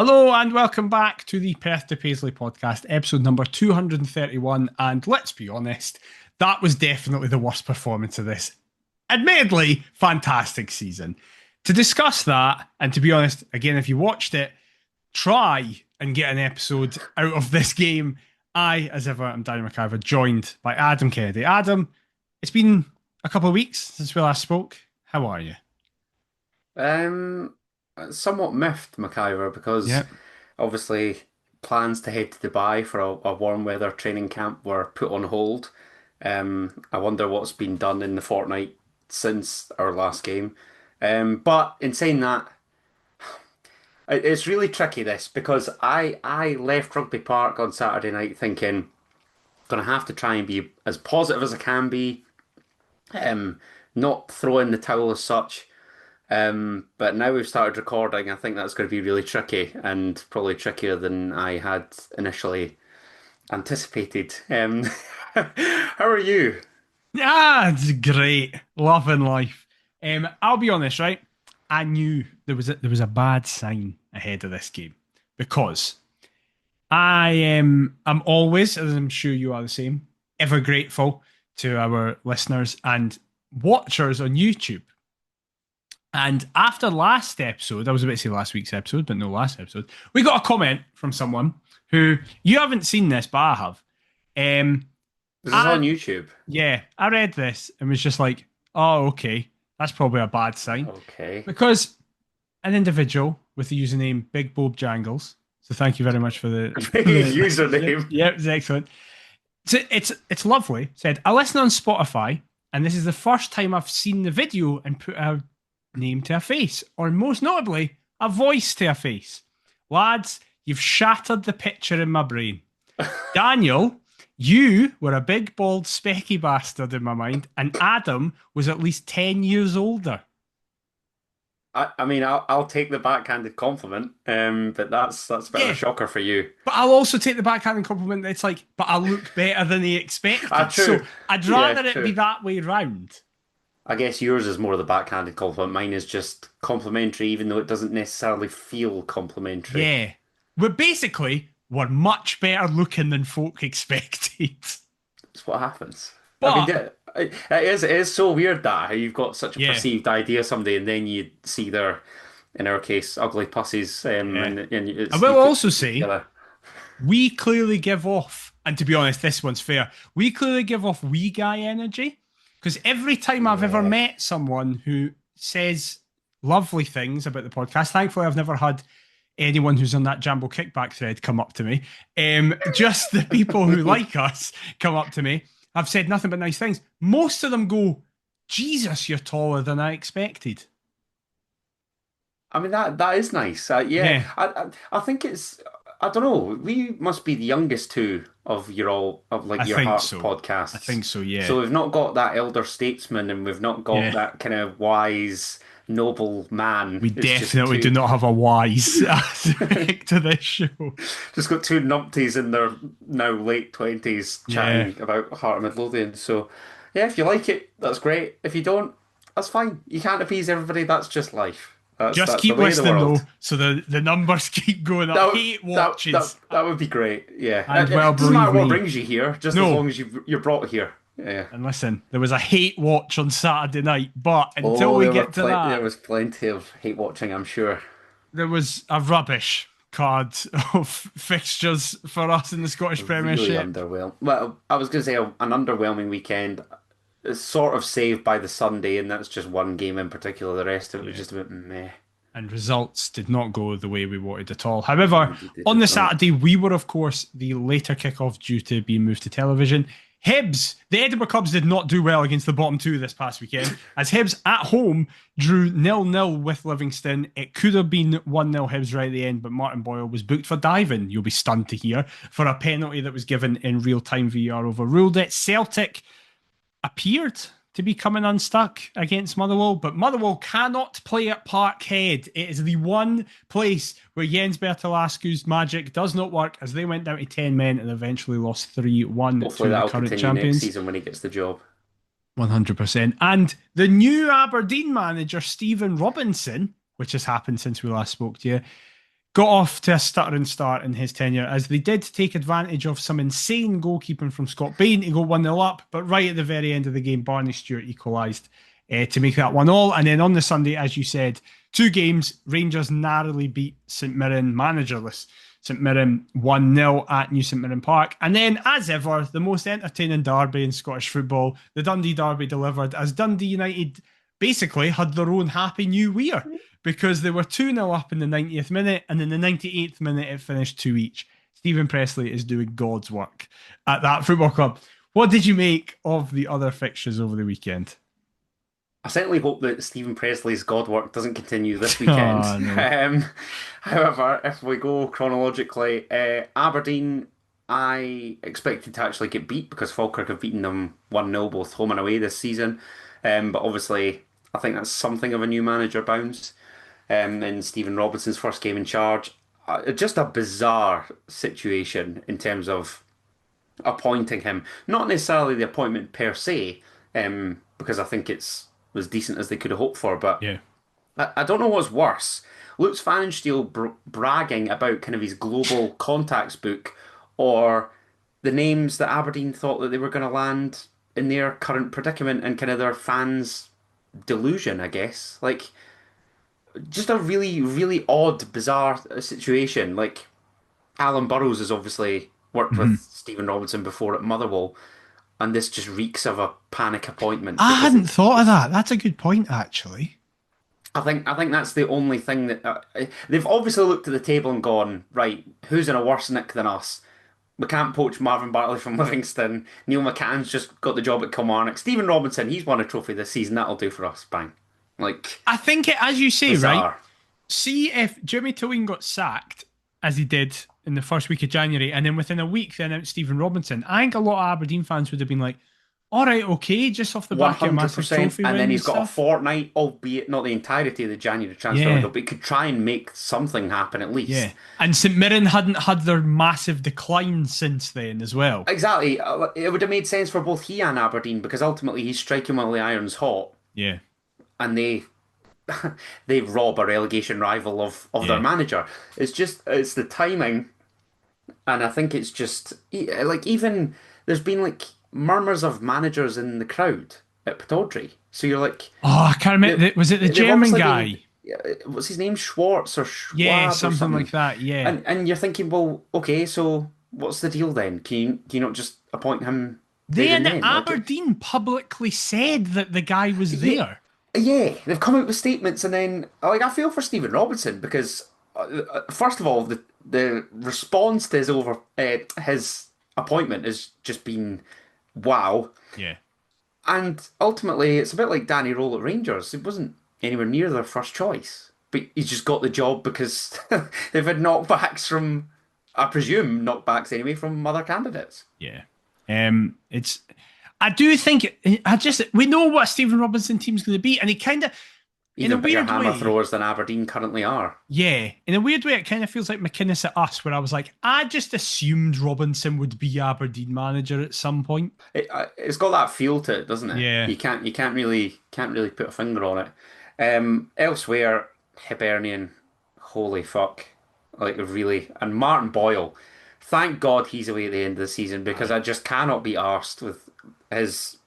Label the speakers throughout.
Speaker 1: Hello and welcome back to the Perth to Paisley Podcast, episode number 231. And let's be honest, that was definitely the worst performance of this, admittedly, fantastic season. To discuss that, and to be honest, again, if you watched it, try and get an episode out of this game. I, as ever, am Danny McIver, joined by Adam Kennedy. Adam, it's been a couple of weeks since we last spoke. How are you?
Speaker 2: Somewhat miffed, McIver, because obviously plans to head to Dubai for a warm weather training camp were put on hold. I wonder what's been done in the fortnight since our last game. But in saying that, it's really tricky this because I left Rugby Park on Saturday night thinking gonna have to try and be as positive as I can be, not throw in the towel as such. But now we've started recording, I think that's going to be really tricky and probably trickier than I had initially anticipated. How are you?
Speaker 1: It's great. Loving life. I'll be honest, right? I knew there was a bad sign ahead of this game because I'm always, as I'm sure you are the same, ever grateful to our listeners and watchers on YouTube. And after last episode, I was about to say last week's episode, but no, last episode, we got a comment from someone who, you haven't seen this, but I have.
Speaker 2: This is on YouTube.
Speaker 1: Yeah, I read this and was just like, oh, okay, that's probably a bad sign.
Speaker 2: Okay.
Speaker 1: Because an individual with the username Big Bob Jangles, so thank you very much for the
Speaker 2: username.
Speaker 1: Yeah, it's excellent. So it's lovely. Said, I listen on Spotify, and this is the first time I've seen the video and put a name to a face, or most notably, a voice to a face. Lads, you've shattered the picture in my brain. Daniel, you were a big, bald, specky bastard in my mind, and Adam was at least 10 years older.
Speaker 2: I mean, I'll take the backhanded compliment, but that's a bit of a shocker for you.
Speaker 1: But I'll also take the backhanded compliment that it's like, but I look better than he expected.
Speaker 2: True.
Speaker 1: So I'd rather it be that way round.
Speaker 2: I guess yours is more the backhanded compliment. Mine is just complimentary, even though it doesn't necessarily feel complimentary.
Speaker 1: Yeah. We're much better looking than folk expected.
Speaker 2: That's what happens.
Speaker 1: But,
Speaker 2: I mean, it is so weird that how you've got such a perceived idea of somebody and then you see their, in our case, ugly pussies. And
Speaker 1: I will also say, we clearly give off, and to be honest, this one's fair, we clearly give off wee guy energy. Because every time I've ever met someone who says lovely things about the podcast, thankfully I've never had anyone who's on that Jambo Kickback thread come up to me. Just the people who like us come up to me. I've said nothing but nice things. Most of them go, Jesus, you're taller than I expected.
Speaker 2: I mean, that is nice. Yeah. I think it's, I don't know, we must be the youngest two of your Hearts podcast.
Speaker 1: I think so, yeah.
Speaker 2: So we've not got that elder statesman and we've not got that kind of wise, noble man.
Speaker 1: We definitely do not have a wise aspect to this show.
Speaker 2: Just got two numpties in their now late 20s chatting about Heart of Midlothian. So, yeah, if you like it, that's great. If you don't, that's fine. You can't appease everybody. That's just life.
Speaker 1: Just keep listening though, so the numbers keep going up. Hate watches.
Speaker 2: That would be great. Yeah,
Speaker 1: and
Speaker 2: it doesn't matter what brings you here, just as long as you're brought here. Yeah.
Speaker 1: And listen, there was a hate watch on Saturday night, but until we get to that,
Speaker 2: there was plenty of hate watching. I'm sure
Speaker 1: there was a rubbish card of fixtures for us in the Scottish Premiership.
Speaker 2: Really well, I was going to say an underwhelming weekend. It's sort of saved by the Sunday, and that's just one game in particular. The rest of it was just a bit meh.
Speaker 1: And results did not go the way we wanted at all. However, on the Saturday, we were, of course, the later kickoff due to being moved to television. Hibs, the Edinburgh Cubs did not do well against the bottom two this past weekend, as Hibs at home drew 0-0 with Livingston. It could have been 1-0 Hibs right at the end, but Martin Boyle was booked for diving, you'll be stunned to hear, for a penalty that was given in real-time VAR overruled it. Celtic appeared to be coming unstuck against Motherwell, but Motherwell cannot play at Parkhead. It is the one place where Jens Bertolascu's magic does not work, as they went down to 10 men and eventually lost 3-1 to the current champions.
Speaker 2: Next season when he gets the job.
Speaker 1: 100%. And the new Aberdeen manager, Stephen Robinson, which has happened since we last spoke to you, got off to a stuttering start in his tenure, as they did take advantage of some insane goalkeeping from Scott Bain to go 1-0 up, but right at the very end of the game, Barney Stewart equalised to make that 1-1. And then on the Sunday, as you said, 2 games, Rangers narrowly beat St Mirren, managerless St Mirren 1-0 at New St Mirren Park. And then, as ever, the most entertaining derby in Scottish football, the Dundee derby delivered, as Dundee United basically had their own happy new year, because they were 2-0 up in the 90th minute, and in the 98th minute it finished 2 each. Stephen Pressley is doing God's work at that football club. What did you make of the other fixtures over the weekend?
Speaker 2: I certainly hope that Stephen Presley's God work doesn't continue this weekend.
Speaker 1: Oh, no.
Speaker 2: However, if we go chronologically, Aberdeen, I expected to actually get beat because Falkirk have beaten them 1-0 both home and away this season. But obviously, I think that's something of a new manager bounce. In Stephen Robinson's first game in charge. Just a bizarre situation in terms of appointing him. Not necessarily the appointment per se, because I think it's as decent as they could have hoped for, but
Speaker 1: Yeah.
Speaker 2: I don't know what's worse. Lutz Pfannenstiel bragging about kind of his global contacts book, or the names that Aberdeen thought that they were going to land in their current predicament and kind of their fans' delusion, I guess. Like, just a really, really odd, bizarre situation. Like, Alan Burrows has obviously worked with Stephen Robinson before at Motherwell, and this just reeks of a panic appointment.
Speaker 1: I hadn't thought of that. That's a good point, actually.
Speaker 2: I think that's the only thing that they've obviously looked at the table and gone, right, who's in a worse nick than us? We can't poach Marvin Bartley from Livingston. Neil McCann's just got the job at Kilmarnock. Stephen Robinson, he's won a trophy this season. That'll do for us. Bang. Like,
Speaker 1: I think it, as you say,
Speaker 2: bizarre.
Speaker 1: right? See if Jimmy Tillwyn got sacked, as he did in the first week of January, and then within a week they announced Stephen Robinson. I think a lot of Aberdeen fans would have been like, all right, okay, just off the back of a massive trophy
Speaker 2: and then he's got
Speaker 1: stuff.
Speaker 2: a fortnight, albeit not the entirety of the January transfer window, but he could try and make something happen at least.
Speaker 1: Yeah, and St Mirren hadn't had their massive decline since then as well.
Speaker 2: Exactly. It would have made sense for both he and Aberdeen, because ultimately he's striking while the iron's hot.
Speaker 1: Yeah.
Speaker 2: And they rob a relegation rival of their manager. It's the timing, and I think it's just like, even there's been like murmurs of managers in the crowd at Pataudry. So you're like,
Speaker 1: oh, I can't remember. Was it the German guy?
Speaker 2: What's his name? Schwartz or Schwab?
Speaker 1: Yeah,
Speaker 2: or
Speaker 1: something like that. Yeah.
Speaker 2: And you're thinking, well, okay, so what's the deal then? Can you not just appoint him?
Speaker 1: Aberdeen publicly said that the guy was there.
Speaker 2: Yeah, they've come out with statements, and then I feel for Stephen Robinson, because first of all, the response to his appointment has just been wow.
Speaker 1: Yeah.
Speaker 2: And ultimately, it's a bit like Danny Roll at Rangers. It wasn't anywhere near their first choice, but he's just got the job because they've had knockbacks from, I presume, knockbacks anyway from other candidates.
Speaker 1: Yeah. I do think we know what Stephen Robinson team's going to be, and he kind of, in a weird
Speaker 2: hammer
Speaker 1: way,
Speaker 2: throwers than Aberdeen currently are.
Speaker 1: Yeah, in a weird way, it kind of feels like McInnes at us, where I was like, I just assumed Robinson would be Aberdeen manager at some point.
Speaker 2: It's got that feel to it, doesn't it?
Speaker 1: Yeah.
Speaker 2: You can't really put a finger on it. Elsewhere, Hibernian, holy fuck, like really, and Martin Boyle. Thank God he's away at the end of the season, because I just cannot be arsed with his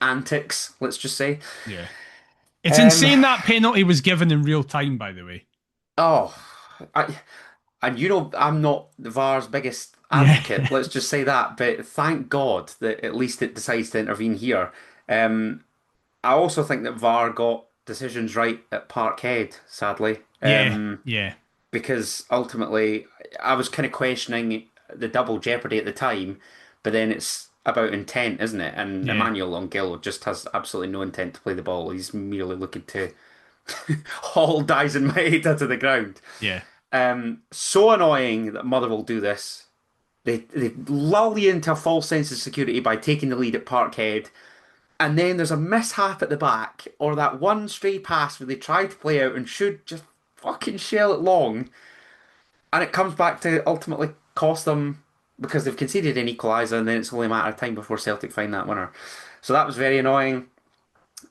Speaker 2: antics, let's just say.
Speaker 1: Yeah. It's insane that penalty was given in real time, by the way.
Speaker 2: Oh, I'm not the VAR's biggest advocate, let's just say that, but thank God that at least it decides to intervene here. I also think that VAR got decisions right at Parkhead, sadly.
Speaker 1: Yeah.
Speaker 2: Because ultimately, I was kind of questioning the double jeopardy at the time, but then it's about intent, isn't it? And Emmanuel Longuillo just has absolutely no intent to play the ball. He's merely looking to haul Dyson Maeda to the ground.
Speaker 1: Yeah.
Speaker 2: So annoying that Motherwell do this. They lull you into a false sense of security by taking the lead at Parkhead, and then there's a mishap at the back, or that one stray pass where they try to play out and should just fucking shell it long, and it comes back to ultimately cost them, because they've conceded an equaliser, and then it's only a matter of time before Celtic find that winner. So that was very annoying.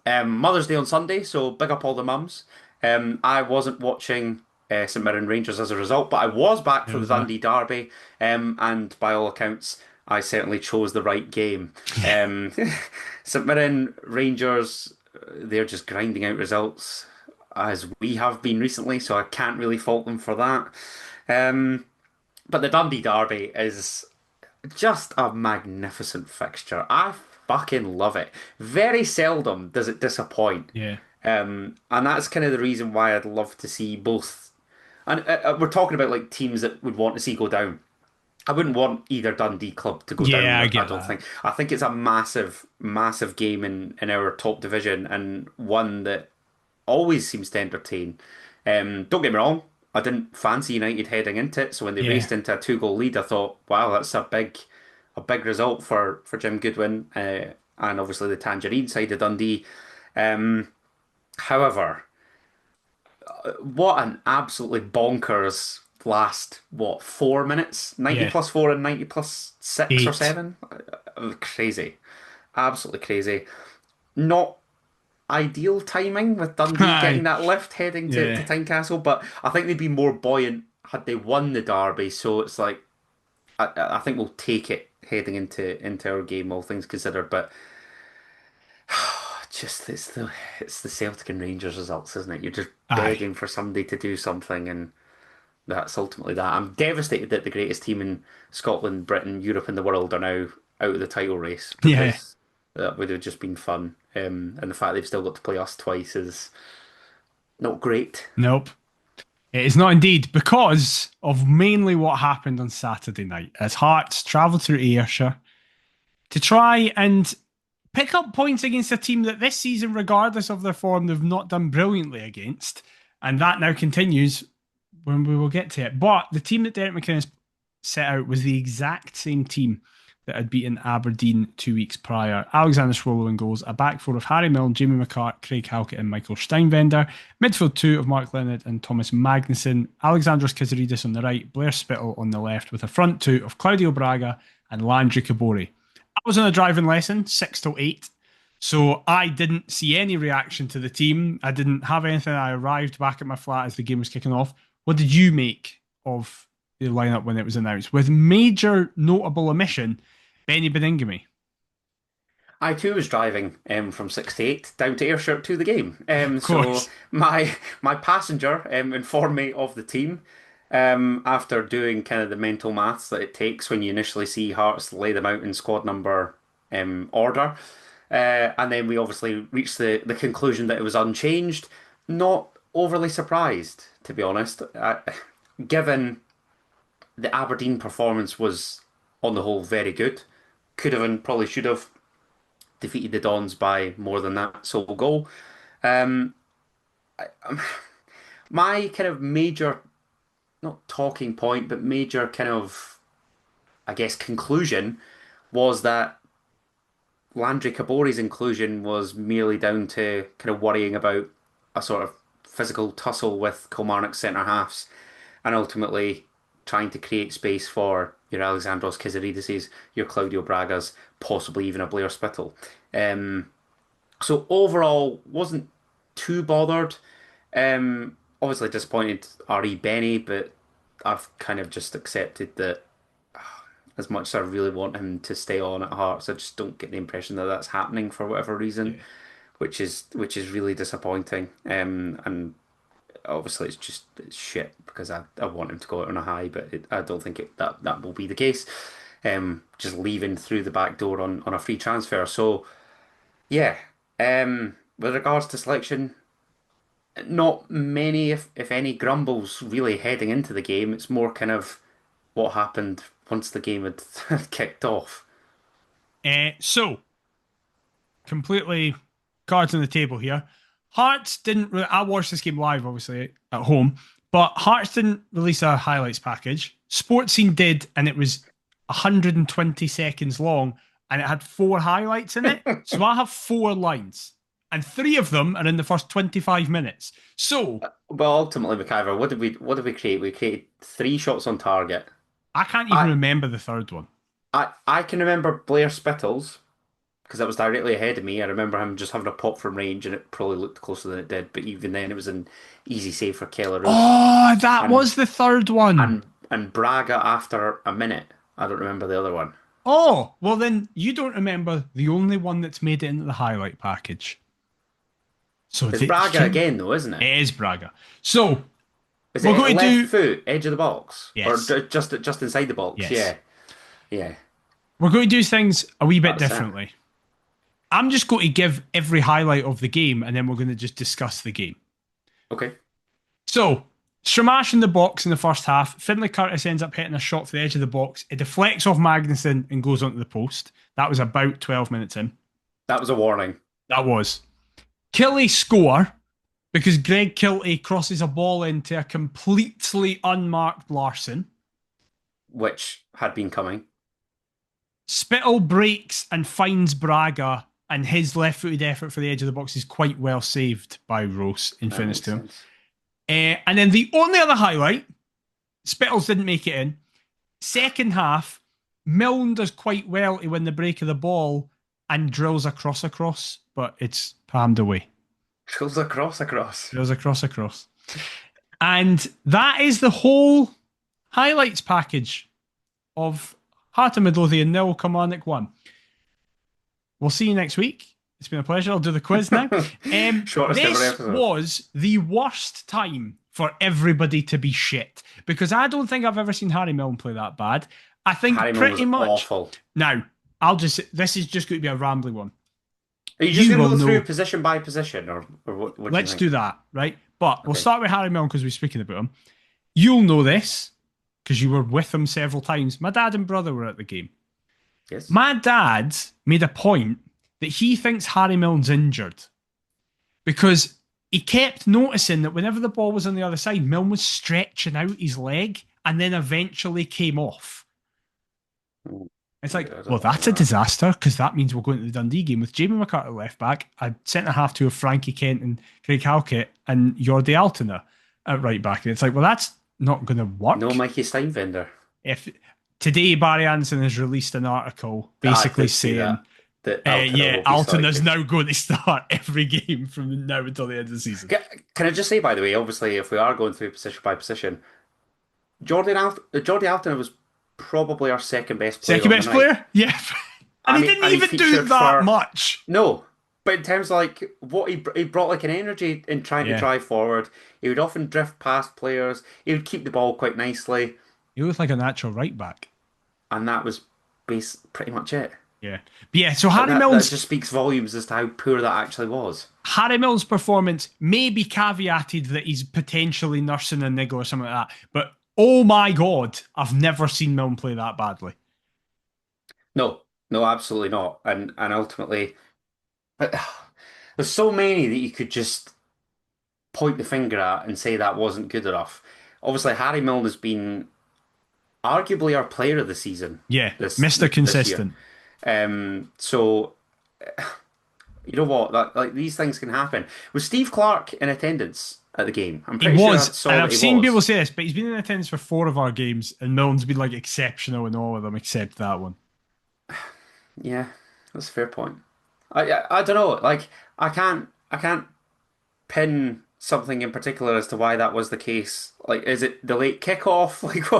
Speaker 2: Mother's Day on Sunday, so big up all the mums. I wasn't watching St Mirren Rangers as a result, but I was back
Speaker 1: There
Speaker 2: for the
Speaker 1: was that.
Speaker 2: Dundee derby, and by all accounts, I certainly chose the right game. St Mirren Rangers, they're just grinding out results as we have been recently, so I can't really fault them for that. Um, but the Dundee derby is just a magnificent fixture. I fucking love it. Very seldom does it disappoint.
Speaker 1: Yeah.
Speaker 2: And that's kind of the reason why I'd love to see both. And we're talking about like teams that would want to see go down. I wouldn't want either Dundee club to go down.
Speaker 1: Yeah, I
Speaker 2: I
Speaker 1: get
Speaker 2: don't
Speaker 1: that.
Speaker 2: think. I think it's a massive, massive game in our top division and one that always seems to entertain. Don't get me wrong, I didn't fancy United heading into it. So when they
Speaker 1: Yeah.
Speaker 2: raced into a 2-goal lead, I thought, wow, that's a big result for Jim Goodwin, and obviously the Tangerine side of Dundee. Um, However, what an absolutely bonkers last, 4 minutes? 90
Speaker 1: Yeah.
Speaker 2: plus 4 and 90 plus 6 or
Speaker 1: 8.
Speaker 2: 7? Crazy. Absolutely crazy. Not ideal timing with Dundee getting
Speaker 1: Aye.
Speaker 2: that lift heading to
Speaker 1: Yeah.
Speaker 2: Tynecastle, but I think they'd be more buoyant had they won the derby. So it's like, I think we'll take it heading into our game, all things considered. But just it's the Celtic and Rangers results, isn't it? You're just
Speaker 1: Aye.
Speaker 2: begging for somebody to do something, and that's ultimately that. I'm devastated that the greatest team in Scotland, Britain, Europe, and the world are now out of the title race
Speaker 1: Yeah.
Speaker 2: because that would have just been fun. And the fact they've still got to play us twice is not great.
Speaker 1: Nope. It is not indeed because of mainly what happened on Saturday night as Hearts travelled through Ayrshire to try and pick up points against a team that this season, regardless of their form, they've not done brilliantly against. And that now continues when we will get to it. But the team that Derek McInnes set out was the exact same team that had beaten Aberdeen 2 weeks prior. Alexander Swallow in goals, a back four of Harry Milne, Jamie McCart, Craig Halkett and Michael Steinbender, midfield two of Mark Leonard and Thomas Magnuson, Alexandros Kazaridis on the right, Blair Spittle on the left, with a front two of Claudio Braga and Landry Cabori. I was on a driving lesson, 6 till 8. So I didn't see any reaction to the team. I didn't have anything. I arrived back at my flat as the game was kicking off. What did you make of the lineup when it was announced? With major notable omission, Benny Beningame.
Speaker 2: I too was driving from 6 to 8 down to Ayrshire to the game.
Speaker 1: Of
Speaker 2: So
Speaker 1: course.
Speaker 2: my passenger informed me of the team after doing kind of the mental maths that it takes when you initially see Hearts lay them out in squad number order. And then we obviously reached the conclusion that it was unchanged. Not overly surprised, to be honest. Given the Aberdeen performance was, on the whole, very good. Could have and probably should have defeated the Dons by more than that sole goal. Um, my kind of major, not talking point, but major kind of, I guess, conclusion was that Landry Cabori's inclusion was merely down to kind of worrying about a sort of physical tussle with Kilmarnock centre halves and ultimately trying to create space for your Alexandros Kizaridises, your Claudio Bragas, possibly even a Blair Spittle. So overall, wasn't too bothered. Obviously disappointed RE Benny, but I've kind of just accepted that as much as I really want him to stay on at Hearts, I just don't get the impression that that's happening for whatever reason,
Speaker 1: Yeah.
Speaker 2: which is really disappointing. And obviously it's shit because I want him to go out on a high, but I don't think that will be the case. Just leaving through the back door on a free transfer. So yeah, with regards to selection, not many, if any, grumbles really heading into the game. It's more kind of what happened once the game had kicked off.
Speaker 1: So, completely cards on the table here. Hearts didn't. I watched this game live, obviously, at home, but Hearts didn't release a highlights package. Sports Scene did, and it was 120 seconds long, and it had 4 highlights in it. So I have 4 lines, and 3 of them are in the first 25 minutes. So
Speaker 2: Well, ultimately, McIver, what did we create? We created 3 shots on target.
Speaker 1: I can't even
Speaker 2: I
Speaker 1: remember the third one.
Speaker 2: I can remember Blair Spittles because it was directly ahead of me. I remember him just having a pop from range, and it probably looked closer than it did. But even then, it was an easy save for Kelleroos.
Speaker 1: Oh, that
Speaker 2: And
Speaker 1: was the third one.
Speaker 2: and Braga after a minute. I don't remember the other one.
Speaker 1: Oh, well then you don't remember the only one that's made it into the highlight package. So
Speaker 2: It's Braga again, though, isn't it?
Speaker 1: It is Braga. So
Speaker 2: Is
Speaker 1: we're
Speaker 2: it
Speaker 1: going to
Speaker 2: left
Speaker 1: do
Speaker 2: foot, edge of the box,
Speaker 1: yes,
Speaker 2: or just inside the box?
Speaker 1: yes.
Speaker 2: Yeah, yeah.
Speaker 1: We're going to do things a wee bit
Speaker 2: That's
Speaker 1: differently. I'm just going to give every highlight of the game, and then we're going to just discuss the game.
Speaker 2: Okay.
Speaker 1: So, Stramash in the box in the first half. Finlay Curtis ends up hitting a shot for the edge of the box. It deflects off Magnuson and goes onto the post. That was about 12 minutes in.
Speaker 2: That was a warning.
Speaker 1: That was. Killie score because Greg Kiltie crosses a ball into a completely unmarked Larson.
Speaker 2: Which had been coming.
Speaker 1: Spittle breaks and finds Braga, and his left-footed effort for the edge of the box is quite well saved by Rose, in fairness to him. And then the only other highlight, Spittles didn't make it in. Second half, Milne does quite well to win the break of the ball and drills across, but it's palmed away.
Speaker 2: Drills across.
Speaker 1: Drills across. And that is the whole highlights package of Heart of Midlothian 0, Kilmarnock 1. We'll see you next week. It's been a pleasure. I'll do the quiz now. This was the worst time for everybody to be shit because I don't think I've ever seen Harry Milne play that bad. I think
Speaker 2: Harry
Speaker 1: pretty
Speaker 2: Milne was
Speaker 1: much.
Speaker 2: awful.
Speaker 1: Now, this is just going to be a rambling one.
Speaker 2: Are you just going to go through position by position, or what
Speaker 1: Let's do that, right? But we'll start with Harry Milne because we're speaking about him. You'll know this because you were with him several times. My dad and brother were at the game.
Speaker 2: Yes.
Speaker 1: My dad made a point that he thinks Harry Milne's injured because he kept noticing that whenever the ball was on the other side, Milne was stretching out his leg and then eventually came off. It's like, well, that's a disaster because that means we're going to the Dundee game with Jamie McCarthy left back, a centre half two of Frankie Kent and Craig Halkett, and Jordi Altena at right back. And it's like, well, that's not going to work.
Speaker 2: No Mikey Steinvender.
Speaker 1: If today Barry Anderson has released an article basically saying that Altona's now going to start every game from now until the end of the season.
Speaker 2: Can I just say, by the way, obviously, if we are going through position by position, Jordi Altena was probably our second best player.
Speaker 1: Second best player? Yeah. And he didn't even do that much.
Speaker 2: No. But in terms of like what he brought like an energy in trying to drive forward. He would often drift past players. He would keep the ball quite nicely.
Speaker 1: He looked like a natural right back.
Speaker 2: And that was pretty much it.
Speaker 1: Yeah. But yeah, so Harry Milne's...
Speaker 2: That just speaks volumes as to how poor that actually was.
Speaker 1: Harry Milne's performance may be caveated that he's potentially nursing a niggle or something like that. But oh my God, I've never seen Milne play that badly.
Speaker 2: No, absolutely not. And ultimately, there's so many that you could just point the finger at and say that wasn't good enough. Obviously, Harry Milne has been arguably our player of the season.
Speaker 1: Yeah, Mr. Consistent.
Speaker 2: So, you know what? Like these things can happen. Was Steve Clark in attendance at the game? I'm pretty sure I saw
Speaker 1: and I've seen people say this, but he's been in attendance for 4 of our games, and Milne's been like exceptional in all of them except that one.
Speaker 2: Yeah, that's a fair point. I don't know. Like I can't pin something in particular as to why that was the case. Like, is it the late kickoff? Like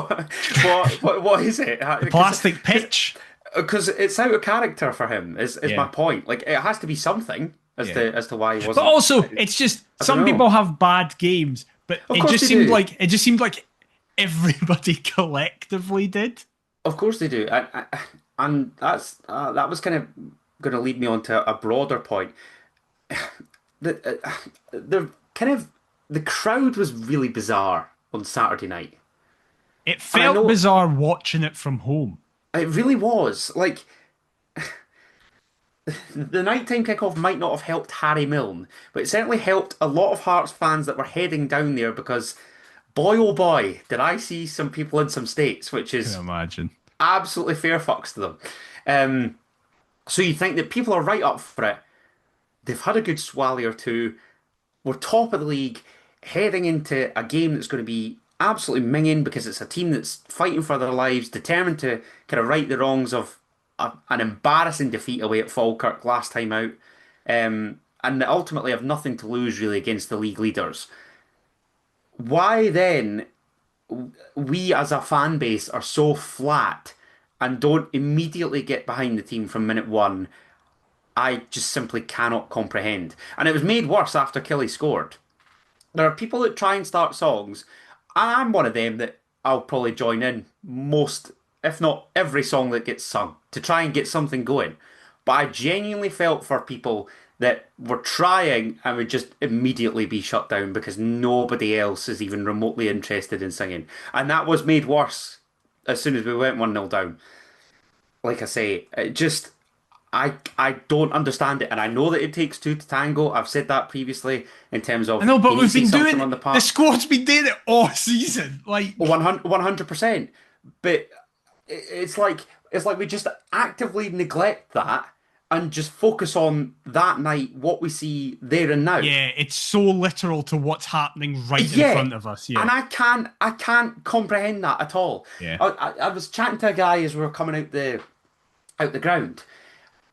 Speaker 2: what is it?
Speaker 1: The plastic pitch.
Speaker 2: Because it's out of character for him. Is my point? Like it has to be something as to why he wasn't.
Speaker 1: But also, it's just some people have bad games, but it just seemed like everybody collectively did.
Speaker 2: Of course they do, and that was kind of going to lead me on to a broader point. The crowd was really bizarre on Saturday night.
Speaker 1: It felt bizarre watching it from home.
Speaker 2: It really was. Like, the nighttime kickoff might not have helped Harry Milne, but it certainly helped a lot of Hearts fans that were heading down there because, boy oh boy, did I see some people in some states, which is absolutely fair fucks to them. So you think that people are right up for it. They've had a good swally or two. We're top of the league, heading into a game that's going to be absolutely minging because it's a team that's fighting for their lives, determined to kind of right the wrongs of an embarrassing defeat away at Falkirk last time out, and ultimately have nothing to lose really against the league leaders. Why then we as a fan base are so flat and don't immediately get behind the team from minute one, I just simply cannot comprehend. And it was made worse after Killy scored. There are people that try and start songs, and I'm one of them that I'll probably join in most, if not every song that gets sung to try and get something going. But I genuinely felt for people that were trying and would just immediately be shut down because nobody else is even remotely interested in singing. And that was made worse as soon as we went 1-0 down. Like I say, it just, I don't understand it. And I know that it takes two to tango. I've said that previously in terms of
Speaker 1: I know, but we've been doing
Speaker 2: on
Speaker 1: the squad's been doing it all season. Like
Speaker 2: 100%. But it's like we just actively neglect that and just focus on that night, what we see there and now.
Speaker 1: Yeah, it's so literal to what's happening right in front of us. Yeah,
Speaker 2: and I can't comprehend that at all.
Speaker 1: Yeah,
Speaker 2: I was chatting to a guy as we were coming out the ground,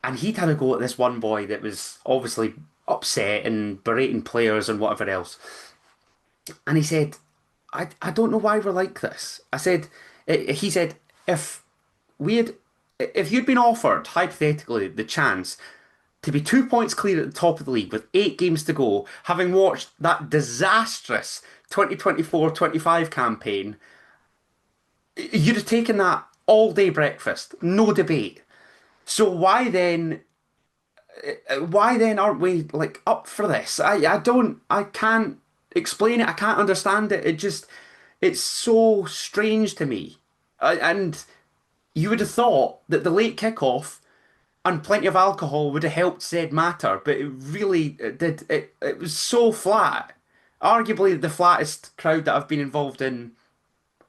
Speaker 2: and he'd had a go at this one boy that was obviously upset and berating players and whatever else. And he said, I don't know why we're like this. He said, if you'd been offered, hypothetically, the chance to be 2 points clear at the top of the league with 8 games to go, having watched that disastrous 2024-25 campaign, you'd have taken that all day breakfast, no debate. So why then aren't we like up for this? I can't explain it. I can't understand it. It's so strange to me. And you would have thought that the late kickoff and plenty of alcohol would have helped said matter, but it did. It was so flat. Arguably the flattest crowd that I've been involved in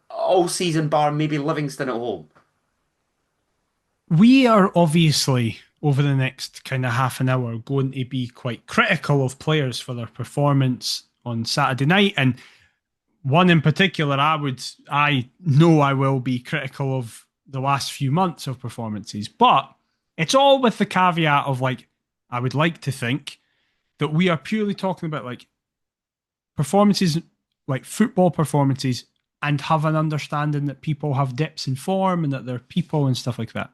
Speaker 2: all season, bar maybe Livingston at home.
Speaker 1: We are obviously, over the next kind of half an hour, going to be quite critical of players for their performance on Saturday night. And one in particular, I know I will be critical of the last few months of performances. But it's all with the caveat of, like, I would like to think that we are purely talking about, like, performances, like football performances, and have an understanding that people have dips in form and that they're people and stuff like that.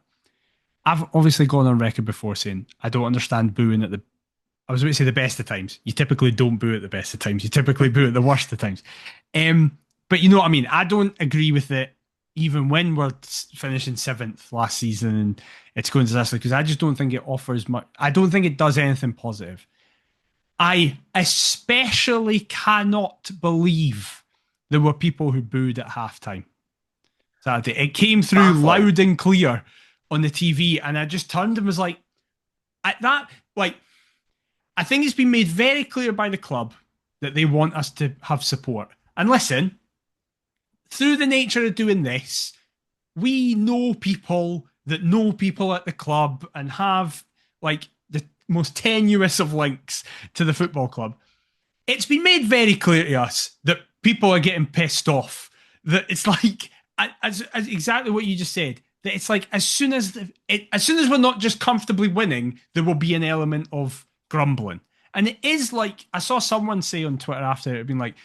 Speaker 1: I've obviously gone on record before saying I don't understand booing at I was about to say the best of times. You typically don't boo at the best of times. You typically boo at the worst of times. But you know what I mean? I don't agree with it even when we're finishing 7th last season and it's going disaster, because I just don't think it offers much. I don't think it does anything positive. I especially cannot believe there were people who booed at halftime Saturday. It came through loud and clear on the TV, and I just turned and was like, at that, like, I think it's been made very clear by the club that they want us to have support. And listen, through the nature of doing this, we know people that know people at the club and have, like, the most tenuous of links to the football club. It's been made very clear to us that people are getting pissed off. That it's like, as exactly what you just said, that it's like as soon as we're not just comfortably winning, there will be an element of grumbling. And it is like, I saw someone say on Twitter after it, being like,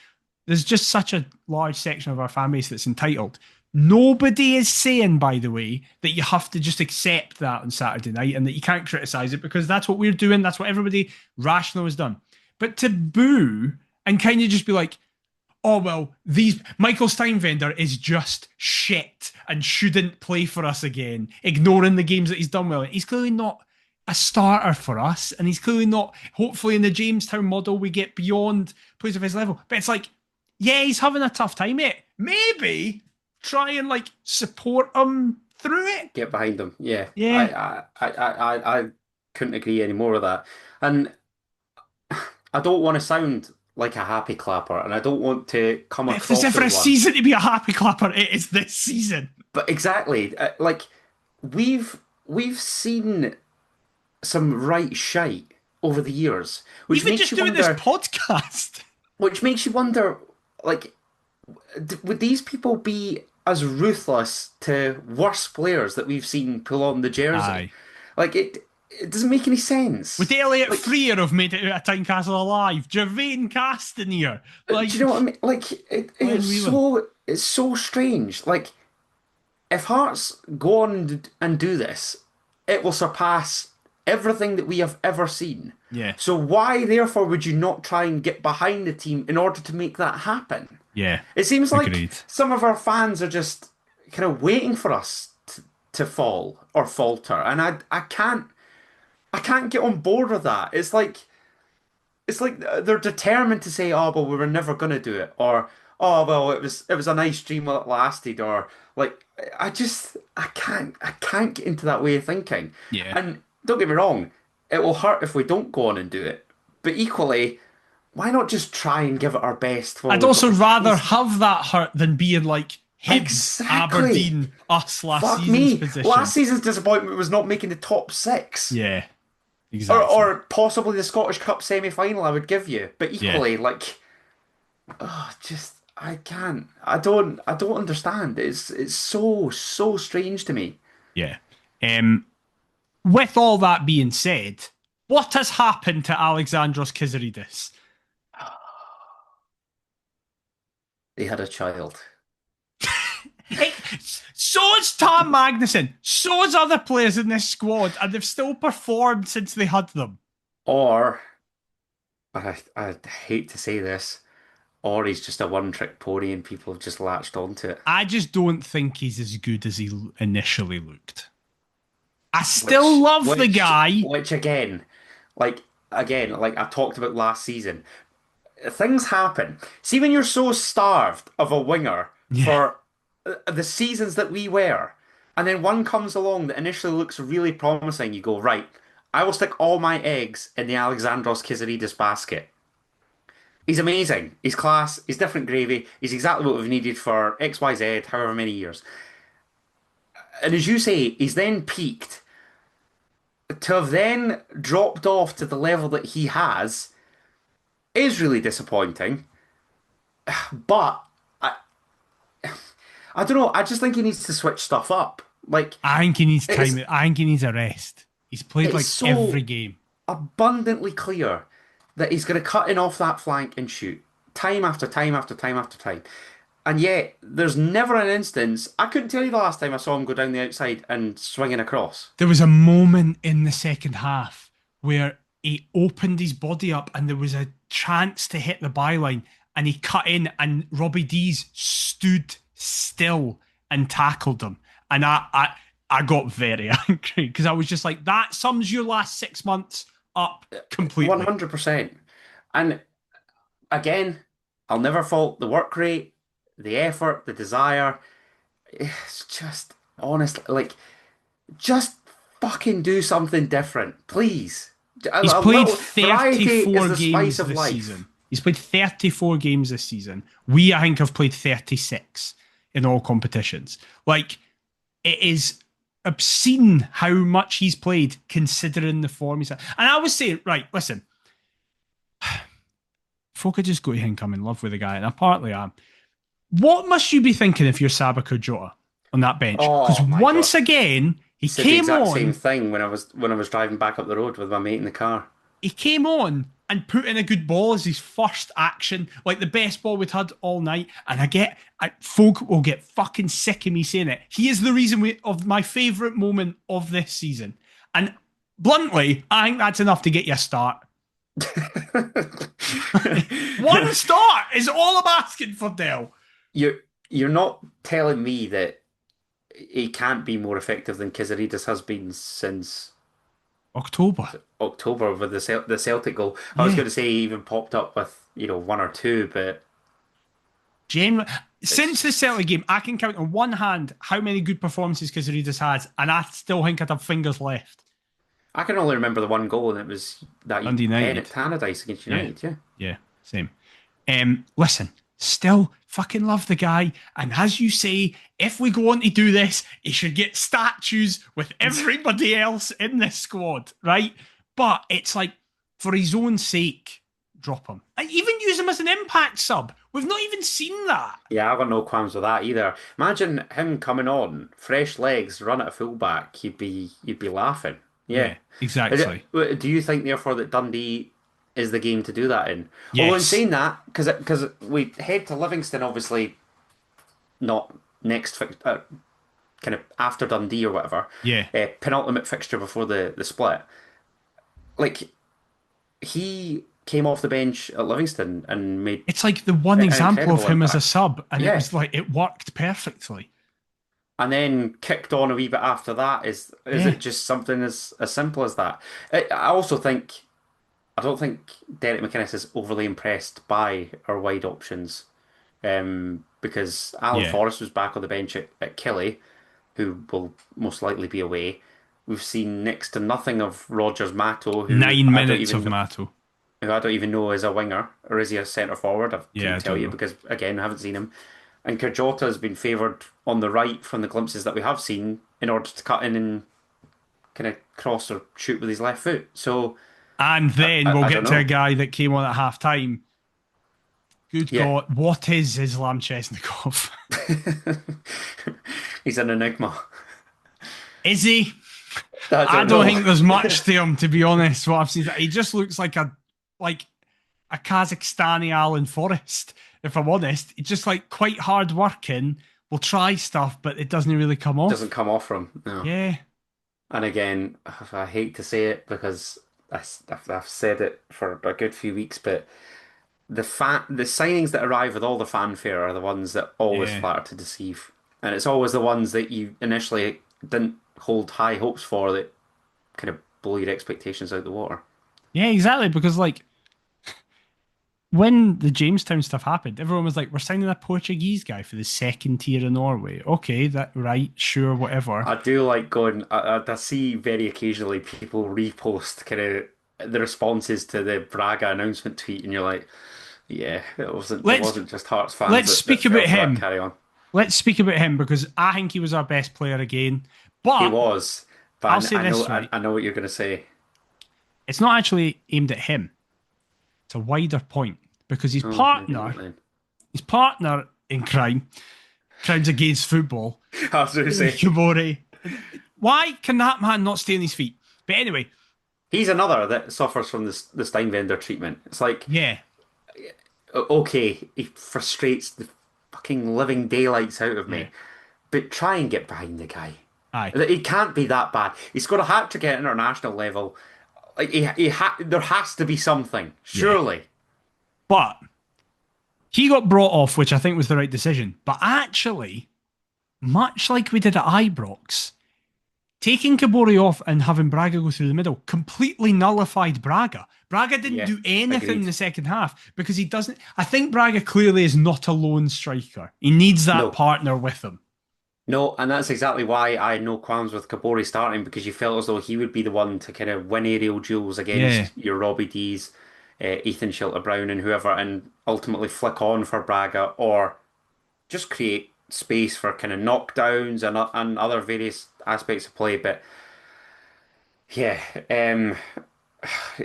Speaker 1: there's just such a large section of our fan base that's entitled. Nobody is saying, by the way, that you have to just accept that on Saturday night and that you can't criticise it, because that's what we're doing. That's what everybody rational has done. But to boo and kind of just be like, oh, well, Michael Steinvender is just shit and shouldn't play for us again, ignoring the games that he's done well. He's clearly not a starter for us, and he's clearly not, hopefully in the Jamestown model, we get beyond players of his level. But it's like, yeah, he's having a tough time, mate. Maybe try and, like, support him through it.
Speaker 2: Get behind him, yeah.
Speaker 1: Yeah.
Speaker 2: I couldn't agree any more with that. And I don't want to sound like a happy clapper, and I don't want to come across
Speaker 1: as if for a season to be a happy clapper, it is this season.
Speaker 2: But exactly, like, we've seen some right shite over the years, which
Speaker 1: even
Speaker 2: makes
Speaker 1: just
Speaker 2: you
Speaker 1: doing
Speaker 2: wonder,
Speaker 1: this podcast,
Speaker 2: which makes you wonder, like, would these people be as ruthless to worse players that we've seen pull on the jersey.
Speaker 1: Aye.
Speaker 2: Like it doesn't make any sense.
Speaker 1: Would Elliot
Speaker 2: Like,
Speaker 1: Freer have made it out of Tynecastle alive? Gervais Castanier.
Speaker 2: do
Speaker 1: Like,
Speaker 2: you know what I mean? Like
Speaker 1: Glenn Whelan.
Speaker 2: it's so strange. Like if Hearts go on and do this, it will surpass everything that we have ever seen.
Speaker 1: Yeah.
Speaker 2: So why, therefore, would you not try and get behind the team in order to make that happen?
Speaker 1: Yeah.
Speaker 2: It seems like
Speaker 1: Agreed.
Speaker 2: some of our fans are just kind of waiting for us to fall or falter, and I can't get on board with that. It's like they're determined to say, "Oh, well, we were never going to do it," or "Oh, well, it was a nice dream while it lasted," or like I can't get into that way of thinking.
Speaker 1: Yeah.
Speaker 2: And don't get me wrong, it will hurt if we don't go on and do it. But equally, why not just try and give it our best?
Speaker 1: I'd also rather have that hurt than being like Hibs,
Speaker 2: Exactly.
Speaker 1: Aberdeen, us last
Speaker 2: Fuck
Speaker 1: season's
Speaker 2: me.
Speaker 1: position.
Speaker 2: Last season's disappointment was not making the top six.
Speaker 1: Yeah. Exactly.
Speaker 2: Or possibly the Scottish Cup semi-final, I would give you. But equally, I can't. I don't understand. It's so strange to me.
Speaker 1: Yeah. With all that being said, what has happened to Alexandros Kizaridis?
Speaker 2: They had a child.
Speaker 1: So is Tam Magnuson. So is other players in this squad, and they've still performed since they had them.
Speaker 2: Or, I hate to say this, or he's just a one-trick pony and people have just latched onto it.
Speaker 1: I just don't think he's as good as he initially looked. I still love the guy.
Speaker 2: Which like I talked about last season, things happen. See, when you're so starved of a winger for the seasons that we were, and then one comes along that initially looks really promising, you go, right, I will stick all my eggs in the Alexandros Kizaridis basket. He's amazing. He's class. He's different gravy. He's exactly what we've needed for XYZ, however many years. And as you say, he's then peaked. To have then dropped off to the level that he has is really disappointing. But I don't know. I just think he needs to switch stuff up. Like,
Speaker 1: I think he needs time. I think he needs a rest. He's played like
Speaker 2: so
Speaker 1: every game.
Speaker 2: Abundantly clear that he's going to cut in off that flank and shoot time after time after time after time. And yet, there's never an instance. I couldn't tell you the last time I saw him go down the outside and swinging across.
Speaker 1: There was a moment in the second half where he opened his body up and there was a chance to hit the byline and he cut in and Robbie Dees stood still and tackled him. And I got very angry because I was just like, that sums your last 6 months up completely.
Speaker 2: 100%. And again, I'll never fault the work rate, the effort, the desire. It's just, honestly, like, just fucking do something different, please.
Speaker 1: He's played 34
Speaker 2: games
Speaker 1: this season. He's played 34 games this season. We, I think, have played 36 in all competitions. Like, it is obscene how much he's played considering the form he's had. And I would say, right, listen, folk are just going to think I'm in love with the guy, and I partly am. What must you be thinking if you're Sabah Jota on that bench? Because once again, he came on.
Speaker 2: The exact same thing when I was driving back up the road with my mate in the car.
Speaker 1: He came on and put in a good ball as his first action, like the best ball we'd had all night. And folk will get fucking sick of me saying it. He is the reason of my favourite moment of this season. And bluntly, I think that's enough to get you a start. One start is all I'm asking for, Del.
Speaker 2: You're not telling me that he can't be more effective than Kizaridis has been since
Speaker 1: October
Speaker 2: with the Celtic goal. I was going to say he even popped up with one or two, but
Speaker 1: since the Celtic game, I can count on one hand how many good performances Kizaridis has, and I still think I'd have fingers left.
Speaker 2: I can only remember the one goal, and it was that
Speaker 1: Dundee United
Speaker 2: at Tannadice against United.
Speaker 1: Yeah, same. Listen, still fucking love the guy, and as you say, if we go on to do this, he should get statues with everybody else in this squad, right? But it's like, for his own sake, drop him. And even use him as an impact sub. We've not even seen that.
Speaker 2: Yeah, I've got no qualms with that either. Imagine him coming on, fresh legs, run at a fullback. You'd be laughing. Yeah,
Speaker 1: exactly.
Speaker 2: Do you think therefore that Dundee is the game to do that in?
Speaker 1: Yes.
Speaker 2: Although in saying that, because we head to Livingston, obviously not next kind of after Dundee or whatever.
Speaker 1: Yeah.
Speaker 2: Penultimate fixture before the split. Like, he came off the bench at Livingston and made...
Speaker 1: It's like the one example of him
Speaker 2: impact.
Speaker 1: as a sub, and it was like, it worked perfectly.
Speaker 2: And then kicked on a wee bit after that. Is it just something as simple as that? I also think... I don't think Derek McInnes is overly impressed by our wide options. Because Alan Forrest was back on the bench at Killie, who will most likely be away. We've seen next to nothing of Rogers Matto.
Speaker 1: 9 minutes of Matto.
Speaker 2: Who I don't even know is a winger, or is he a centre forward? I can't tell you because, again, I haven't seen him. And Kajota has been favoured on the right from the glimpses that we have seen in order to cut in and kind of cross or shoot with his left foot. So,
Speaker 1: and then we'll get to a guy that came on at half time. Good God, what is Islam Chesnikov? He's
Speaker 2: an enigma.
Speaker 1: Is he? I don't think there's much to him, to be honest. What I've seen, he just looks like a Kazakhstani Alan Forrest. If I'm honest, he's just like quite hard working. Will try stuff, but it doesn't really come off.
Speaker 2: Doesn't come off from. No.
Speaker 1: Yeah.
Speaker 2: And again, I hate to say it because I've said it for a good few weeks, but the signings that arrive with all the fanfare are the ones that always flatter to deceive, and it's always the ones that you initially didn't hold high hopes for that kind of blow your expectations out the water.
Speaker 1: Yeah, exactly. Because like when the Jamestown stuff happened, everyone was like, "We're signing a Portuguese guy for the second tier of Norway." Okay, that right, sure, whatever.
Speaker 2: I do like going. I see very occasionally people repost kind of the responses to the Braga announcement tweet, and you're like, "Yeah, it wasn't just Hearts fans."
Speaker 1: Let's speak about him.
Speaker 2: Carry on.
Speaker 1: Let's speak about him because I think he was our best player again. But
Speaker 2: he was. But
Speaker 1: I'll say this, right?
Speaker 2: I know what you're going to say.
Speaker 1: It's not actually aimed at him. It's a wider point because his partner in crimes against football,
Speaker 2: I was going to say,
Speaker 1: Kabore. Why can that man not stay on his feet? But anyway,
Speaker 2: he's another that suffers from the Steinbender treatment. It's like, okay, he frustrates the fucking living daylights out of me, but try and get behind the guy.
Speaker 1: Aye.
Speaker 2: He can't be that bad. He's got a hat trick at international level. Like there has to be something, surely.
Speaker 1: Yeah. But he got brought off, which I think was the right decision. But actually, much like we did at Ibrox, taking Kabore off and having Braga go through the middle completely nullified Braga. Braga didn't do anything in the second half because he doesn't. I think Braga clearly is not a lone striker. He needs that partner with him.
Speaker 2: No, and that's exactly why I had no qualms with Kabore starting, because you felt as though he would be the one to kind of win aerial duels against your Robbie D's, Ethan Shilter-Brown and whoever, and ultimately flick on for Braga or just create space for kind of knockdowns and other various aspects of play. But yeah,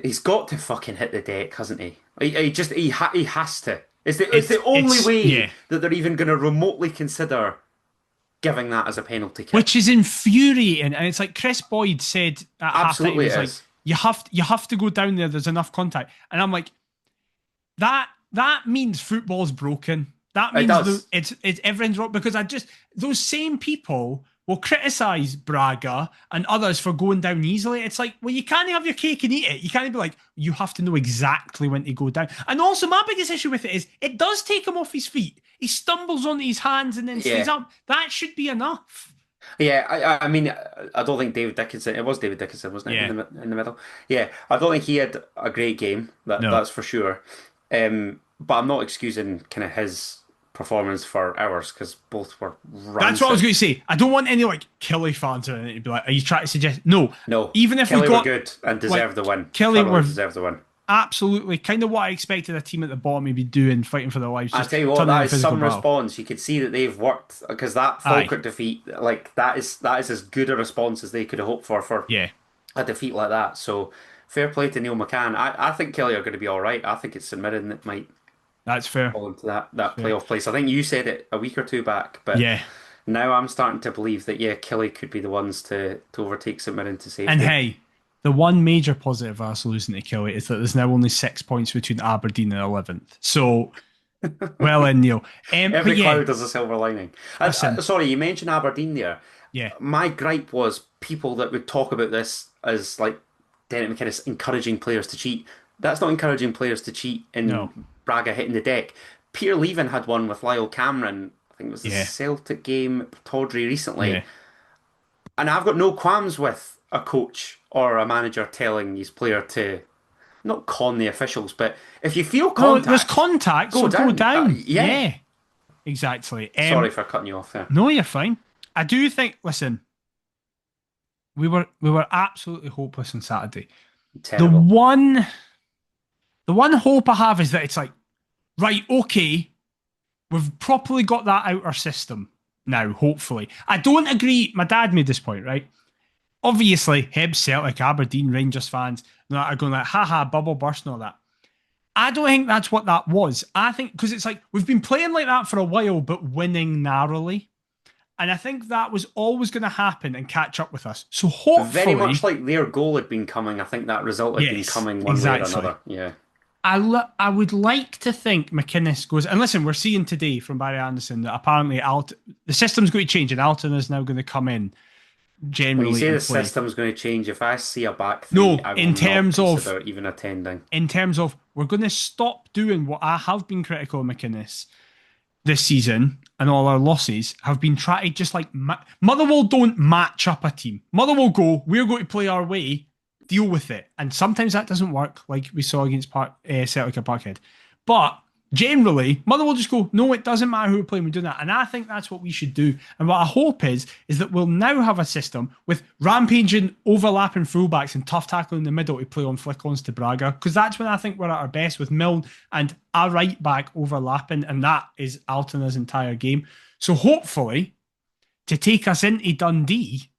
Speaker 2: he's got to fucking hit the deck, hasn't he? He has to. It's the only way that they're even going to remotely consider giving that as a penalty kick.
Speaker 1: Which is infuriating. And it's like Chris Boyd said at halftime, he's like, you have to go down there, there's enough contact. And I'm like, that means football's broken. That means it's everyone's wrong, because those same people will criticise Braga and others for going down easily. It's like, well, you can't have your cake and eat it. You can't be like, you have to know exactly when to go down. And also, my biggest issue with it is, it does take him off his feet. He stumbles onto his hands and then stays up. That should be enough.
Speaker 2: Yeah, I mean, I don't think David Dickinson, it was David Dickinson, wasn't it, in the middle? Yeah, I don't think he had a great game, that's for sure. But I'm not excusing kind of his performance for ours, because both were rancid. That's
Speaker 1: what I was going to say. I don't want any Killie fans to be like, are you trying to suggest? No. Even if
Speaker 2: Killie were good and deserved the win.
Speaker 1: Killie
Speaker 2: deserved the win.
Speaker 1: Absolutely, kind of what I expected a team at the bottom would be doing, fighting for their lives.
Speaker 2: I tell you what, that is some response. You could see that they've worked, because that Falkirk defeat, like that is as good a response as they could have hoped for a defeat like that. So fair play to Neil McCann. I think Kelly are going to be all right. I think it's St Mirren that might
Speaker 1: That's fair.
Speaker 2: fall into
Speaker 1: That's
Speaker 2: that
Speaker 1: fair.
Speaker 2: playoff place. I think you said it a week or two back, but
Speaker 1: Yeah.
Speaker 2: now I'm starting to believe that, yeah, Kelly could be the ones to overtake St Mirren to
Speaker 1: And
Speaker 2: safety.
Speaker 1: hey, the one major positive of us losing to Killy is that there's now only 6 points between Aberdeen and 11th. So, well in, Neil. But
Speaker 2: Every
Speaker 1: yeah,
Speaker 2: cloud has a silver lining.
Speaker 1: listen,
Speaker 2: Sorry, you mentioned Aberdeen there.
Speaker 1: yeah,
Speaker 2: My gripe was people that would talk about this as like Dennis McInnes encouraging players to cheat. That's not encouraging players to cheat
Speaker 1: no,
Speaker 2: in Braga hitting the deck. Peter Leven had one with Lyle Cameron. I think it was the
Speaker 1: yeah,
Speaker 2: Celtic game, Tawdry recently.
Speaker 1: yeah.
Speaker 2: And I've got no qualms with a coach or a manager telling his player to not con the officials, but if you feel
Speaker 1: No, there's
Speaker 2: contact,
Speaker 1: contact,
Speaker 2: go
Speaker 1: so go
Speaker 2: down.
Speaker 1: down.
Speaker 2: Yeah.
Speaker 1: Yeah, exactly.
Speaker 2: Sorry for cutting you off there.
Speaker 1: No, you're fine. I do think, listen, we were absolutely hopeless on Saturday. The
Speaker 2: Terrible.
Speaker 1: one the one hope I have is that it's like, right, okay, we've properly got that out our system now, hopefully. I don't agree. My dad made this point, right? Obviously, Hibs, Celtic, Aberdeen, Rangers fans are going like, haha, bubble burst and all that. I don't think that's what that was. I think, because it's like, we've been playing like that for a while, but winning narrowly. And I think that was always going to happen and catch up with us. So hopefully,
Speaker 2: Very much like their goal had been coming. I think that result had been
Speaker 1: yes,
Speaker 2: coming one way or
Speaker 1: exactly.
Speaker 2: another. Yeah.
Speaker 1: I would like to think McInnes goes, and listen, we're seeing today from Barry Anderson that apparently the system's going to change and Alton is now going to come in
Speaker 2: When you
Speaker 1: generally
Speaker 2: say
Speaker 1: and
Speaker 2: the
Speaker 1: play.
Speaker 2: system's going to change, if I see a back three,
Speaker 1: No,
Speaker 2: I will
Speaker 1: in
Speaker 2: not
Speaker 1: terms of
Speaker 2: consider even attending.
Speaker 1: we're going to stop doing what I have been critical of McInnes this season, and all our losses have been trying to just like Motherwell don't match up a team. Motherwell go, we're going to play our way, deal with it, and sometimes that doesn't work, like we saw against Celtic at Parkhead. But generally, Motherwell just go, no, it doesn't matter who we're playing, we're doing that, and I think that's what we should do. And what I hope is that we'll now have a system with rampaging, overlapping fullbacks and tough tackling in the middle to play on flick-ons to Braga, because that's when I think we're at our best, with Milne and a right back overlapping, and that is Altona's entire game. So hopefully, to take us into Dundee,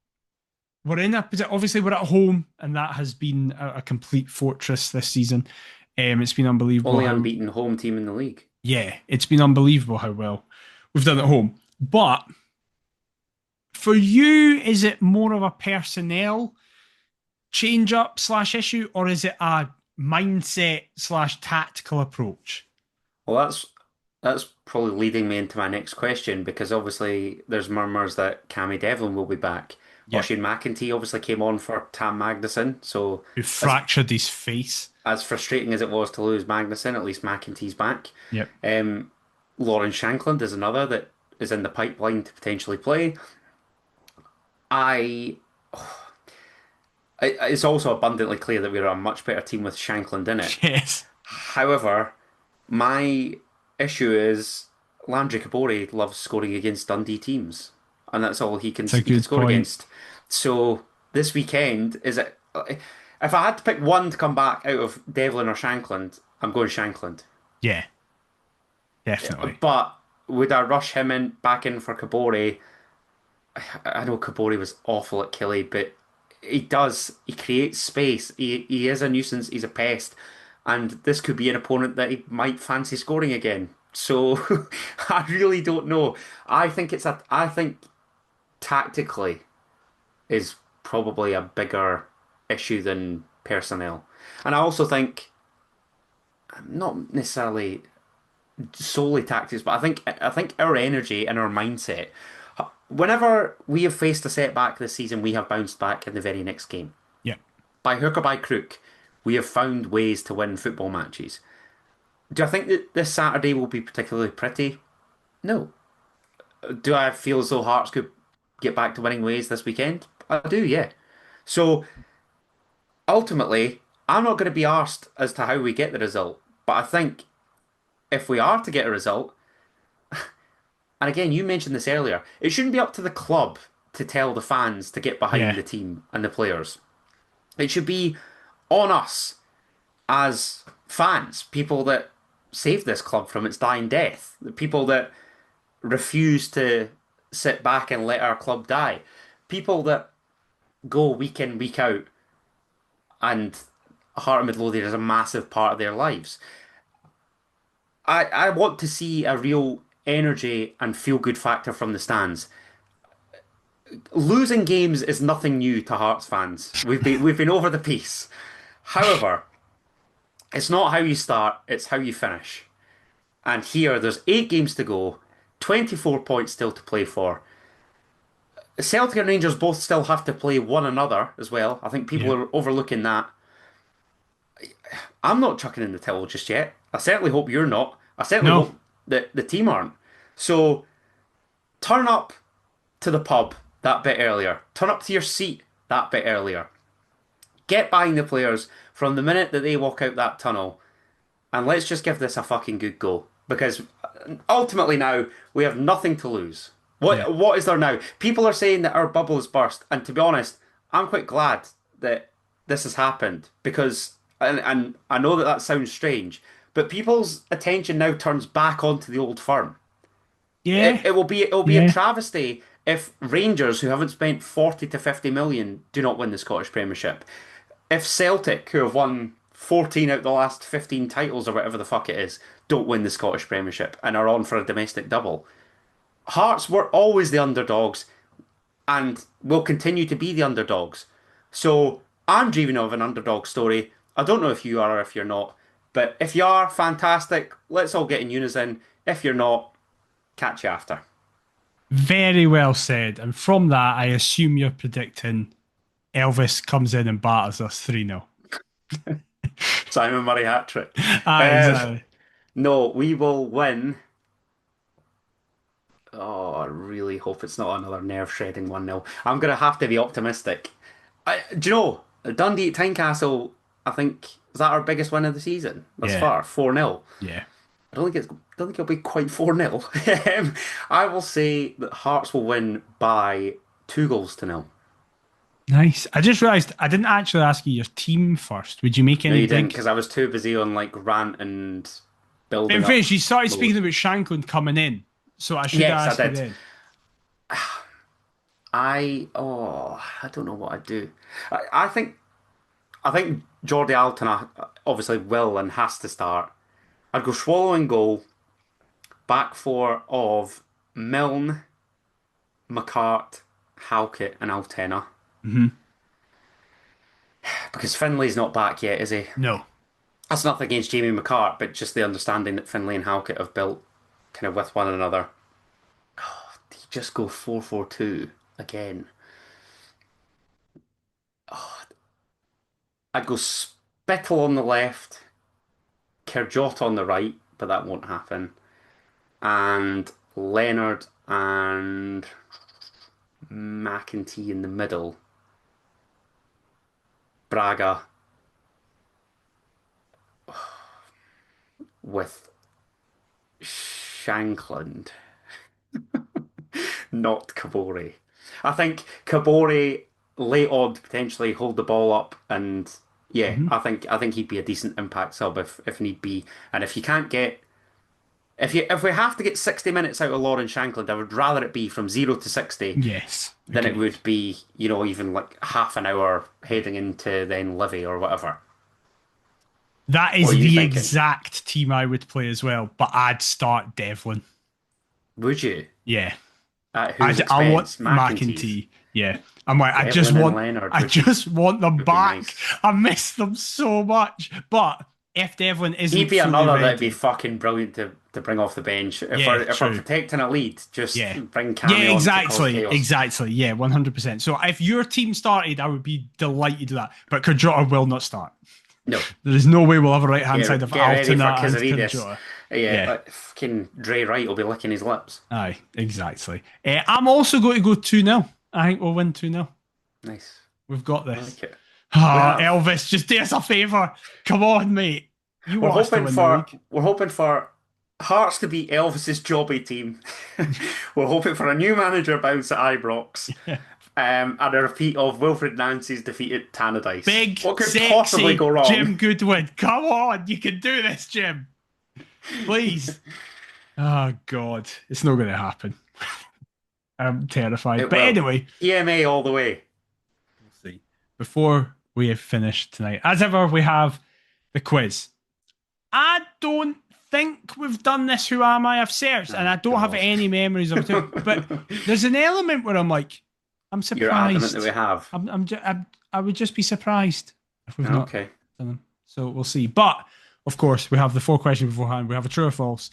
Speaker 1: we're in a position. Obviously, we're at home, and that has been a complete fortress this season. It's been unbelievable.
Speaker 2: Only unbeaten home team in the league.
Speaker 1: Yeah, it's been unbelievable how well we've done at home. But for you, is it more of a personnel change up / issue, or is it a mindset / tactical approach?
Speaker 2: Well, that's probably leading me into my next question, because obviously there's murmurs that Cammy Devlin will be back.
Speaker 1: Yep.
Speaker 2: Oisin McEntee obviously came on for Tam Magnuson, so
Speaker 1: Who fractured his face.
Speaker 2: as frustrating as it was to lose Magnuson, at least McEntee's back.
Speaker 1: Yep.
Speaker 2: Lauren Shankland is another that is in the pipeline to potentially play. It's also abundantly clear that we're a much better team with Shankland in it.
Speaker 1: Yes.
Speaker 2: However, my issue is Landry Kabore loves scoring against Dundee teams, and that's all he can score
Speaker 1: point.
Speaker 2: against. So this weekend, if I had to pick one to come back out of Devlin or Shankland, I'm going Shankland.
Speaker 1: Yeah. Definitely.
Speaker 2: But would I rush him back in for Kabore? I know Kabore was awful at Killy, but he creates space. He is a nuisance, he's a pest. And this could be an opponent that he might fancy scoring again. So I really don't know. I think tactically is probably a bigger issue than personnel. And I also think, not necessarily solely tactics, but I think our energy and our mindset. Whenever we have faced a setback this season, we have bounced back in the very next game.
Speaker 1: Yeah.
Speaker 2: By hook or by crook, we have found ways to win football matches. Do I think that this Saturday will be particularly pretty? No. Do I feel as though Hearts could get back to winning ways this weekend? I do, yeah. So, ultimately, I'm not going to be asked as to how we get the result. But I think if we are to get a result, and again, you mentioned this earlier, it shouldn't be up to the club to tell the fans to get behind the team and the players. It should be on us as fans, people that saved this club from its dying death, the people that refuse to sit back and let our club die, people that go week in, week out and Heart of Midlothian is a massive part of their lives. I want to see a real energy and feel good factor from the stands. Losing games is nothing new to Hearts fans. We've been over the piece. However, it's not how you start, it's how you finish. And here, there's 8 games to go, 24 points still to play for. Celtic and Rangers both still have to play one another as well. I think people are overlooking that. I'm not chucking in the towel just yet. I certainly hope you're not. I certainly
Speaker 1: No.
Speaker 2: hope that the team aren't. So turn up to the pub that bit earlier. Turn up to your seat that bit earlier. Get behind the players from the minute that they walk out that tunnel. And let's just give this a fucking good go. Because ultimately now, we have nothing to lose. What is there now? People are saying that our bubble has burst. And to be honest, I'm quite glad that this has happened. Because, and I know that that sounds strange, but people's attention now turns back onto the old firm.
Speaker 1: Yeah.
Speaker 2: It will be a travesty if Rangers, who haven't spent 40 to 50 million, do not win the Scottish Premiership. If Celtic, who have won 14 out of the last 15 titles or whatever the fuck it is, don't win the Scottish Premiership and are on for a domestic double. Hearts were always the underdogs and will continue to be the underdogs. So I'm dreaming of an underdog story. I don't know if you are or if you're not, but if you are, fantastic. Let's all get in unison. If you're not, catch you after.
Speaker 1: Very well said. And from that, I assume you're predicting Elvis comes in and batters us 3-0.
Speaker 2: Simon Murray hat trick.
Speaker 1: Exactly.
Speaker 2: No, we will win. Oh, I really hope it's not another nerve-shredding 1-0. I'm going to have to be optimistic. Do you know, Dundee at Tynecastle, I think, is that our biggest win of the season thus far? 4-0.
Speaker 1: Yeah.
Speaker 2: I don't think it'll be quite 4-0. I will say that Hearts will win by 2-0.
Speaker 1: Nice. I just realised I didn't actually ask you your team first. Would you make any
Speaker 2: No, you
Speaker 1: big...
Speaker 2: didn't, because I was too busy on like rant and building
Speaker 1: In
Speaker 2: up.
Speaker 1: fairness, you started speaking about Shankland coming in, so I should ask you then.
Speaker 2: I don't know what I'd do. I think Jordi Alton obviously will and has to start. I'd go Swallow in goal, back four of Milne, McCart, Halkett, and Altena.
Speaker 1: Mm-hmm.
Speaker 2: Because Finlay's not back yet, is he?
Speaker 1: No.
Speaker 2: That's nothing against Jamie McCart, but just the understanding that Finlay and Halkett have built kind of with one another. Oh, do you just go 4-4-2 again? Oh, I'd go Spittle on the left, Kerjot on the right, but that won't happen. And Leonard and McEntee in the middle. Braga with Shankland, not Kabore. I think Kabore late on to potentially hold the ball up, and I think he'd be a decent impact sub if need be. And if you can't get if we have to get 60 minutes out of Lauren Shankland, I would rather it be from 0 to 60.
Speaker 1: Yes.
Speaker 2: Than it would be, even like half an hour heading into then Livy or whatever.
Speaker 1: That is the exact team I would play as well, but I'd start Devlin.
Speaker 2: Would you?
Speaker 1: Yeah.
Speaker 2: I
Speaker 1: want McEntee. Yeah. I'm like, I just want them back. Nice. I miss them so much. But if Devlin isn't,
Speaker 2: he'd be another that'd be fucking brilliant to bring off the bench. If we're protecting a lead, just bring Cammy on.
Speaker 1: Yeah, exactly. Yeah, 100%. So if your team started, I would be delighted with that. But Kajota will not start.
Speaker 2: No.
Speaker 1: There is no way we'll have a right-hand side of
Speaker 2: Alternate and Kajota. But fucking Dre Wright will be licking his lips.
Speaker 1: Aye, exactly. I'm also going to go 2-0. I think we'll win 2-0.
Speaker 2: Nice.
Speaker 1: We've got this.
Speaker 2: I like it.
Speaker 1: Elvis, just do us a favour. Come on, mate.
Speaker 2: We're hoping for Hearts to beat Elvis's jobby team. We're hoping for a new manager bounce at Ibrox. And a repeat of Wilfred Nancy's defeat at Tannadice.
Speaker 1: Big,
Speaker 2: what could possibly go wrong?
Speaker 1: Jim Goodwin. Come on, you can do this, Jim. Please. Oh, God. It's not going to happen. I'm terrified. Anyway.
Speaker 2: EMA all the way.
Speaker 1: We'll see. Before we have finished tonight. As ever, we have the quiz. I don't think we've done this. Who am I? I've searched, and I don't have any memories of it. But there's an element where I'm like, I'm surprised.
Speaker 2: You're adamant that we have.
Speaker 1: I would just be surprised if we've not
Speaker 2: done
Speaker 1: them. So we'll see. But of course, we have the 4 questions beforehand. We have a true or false,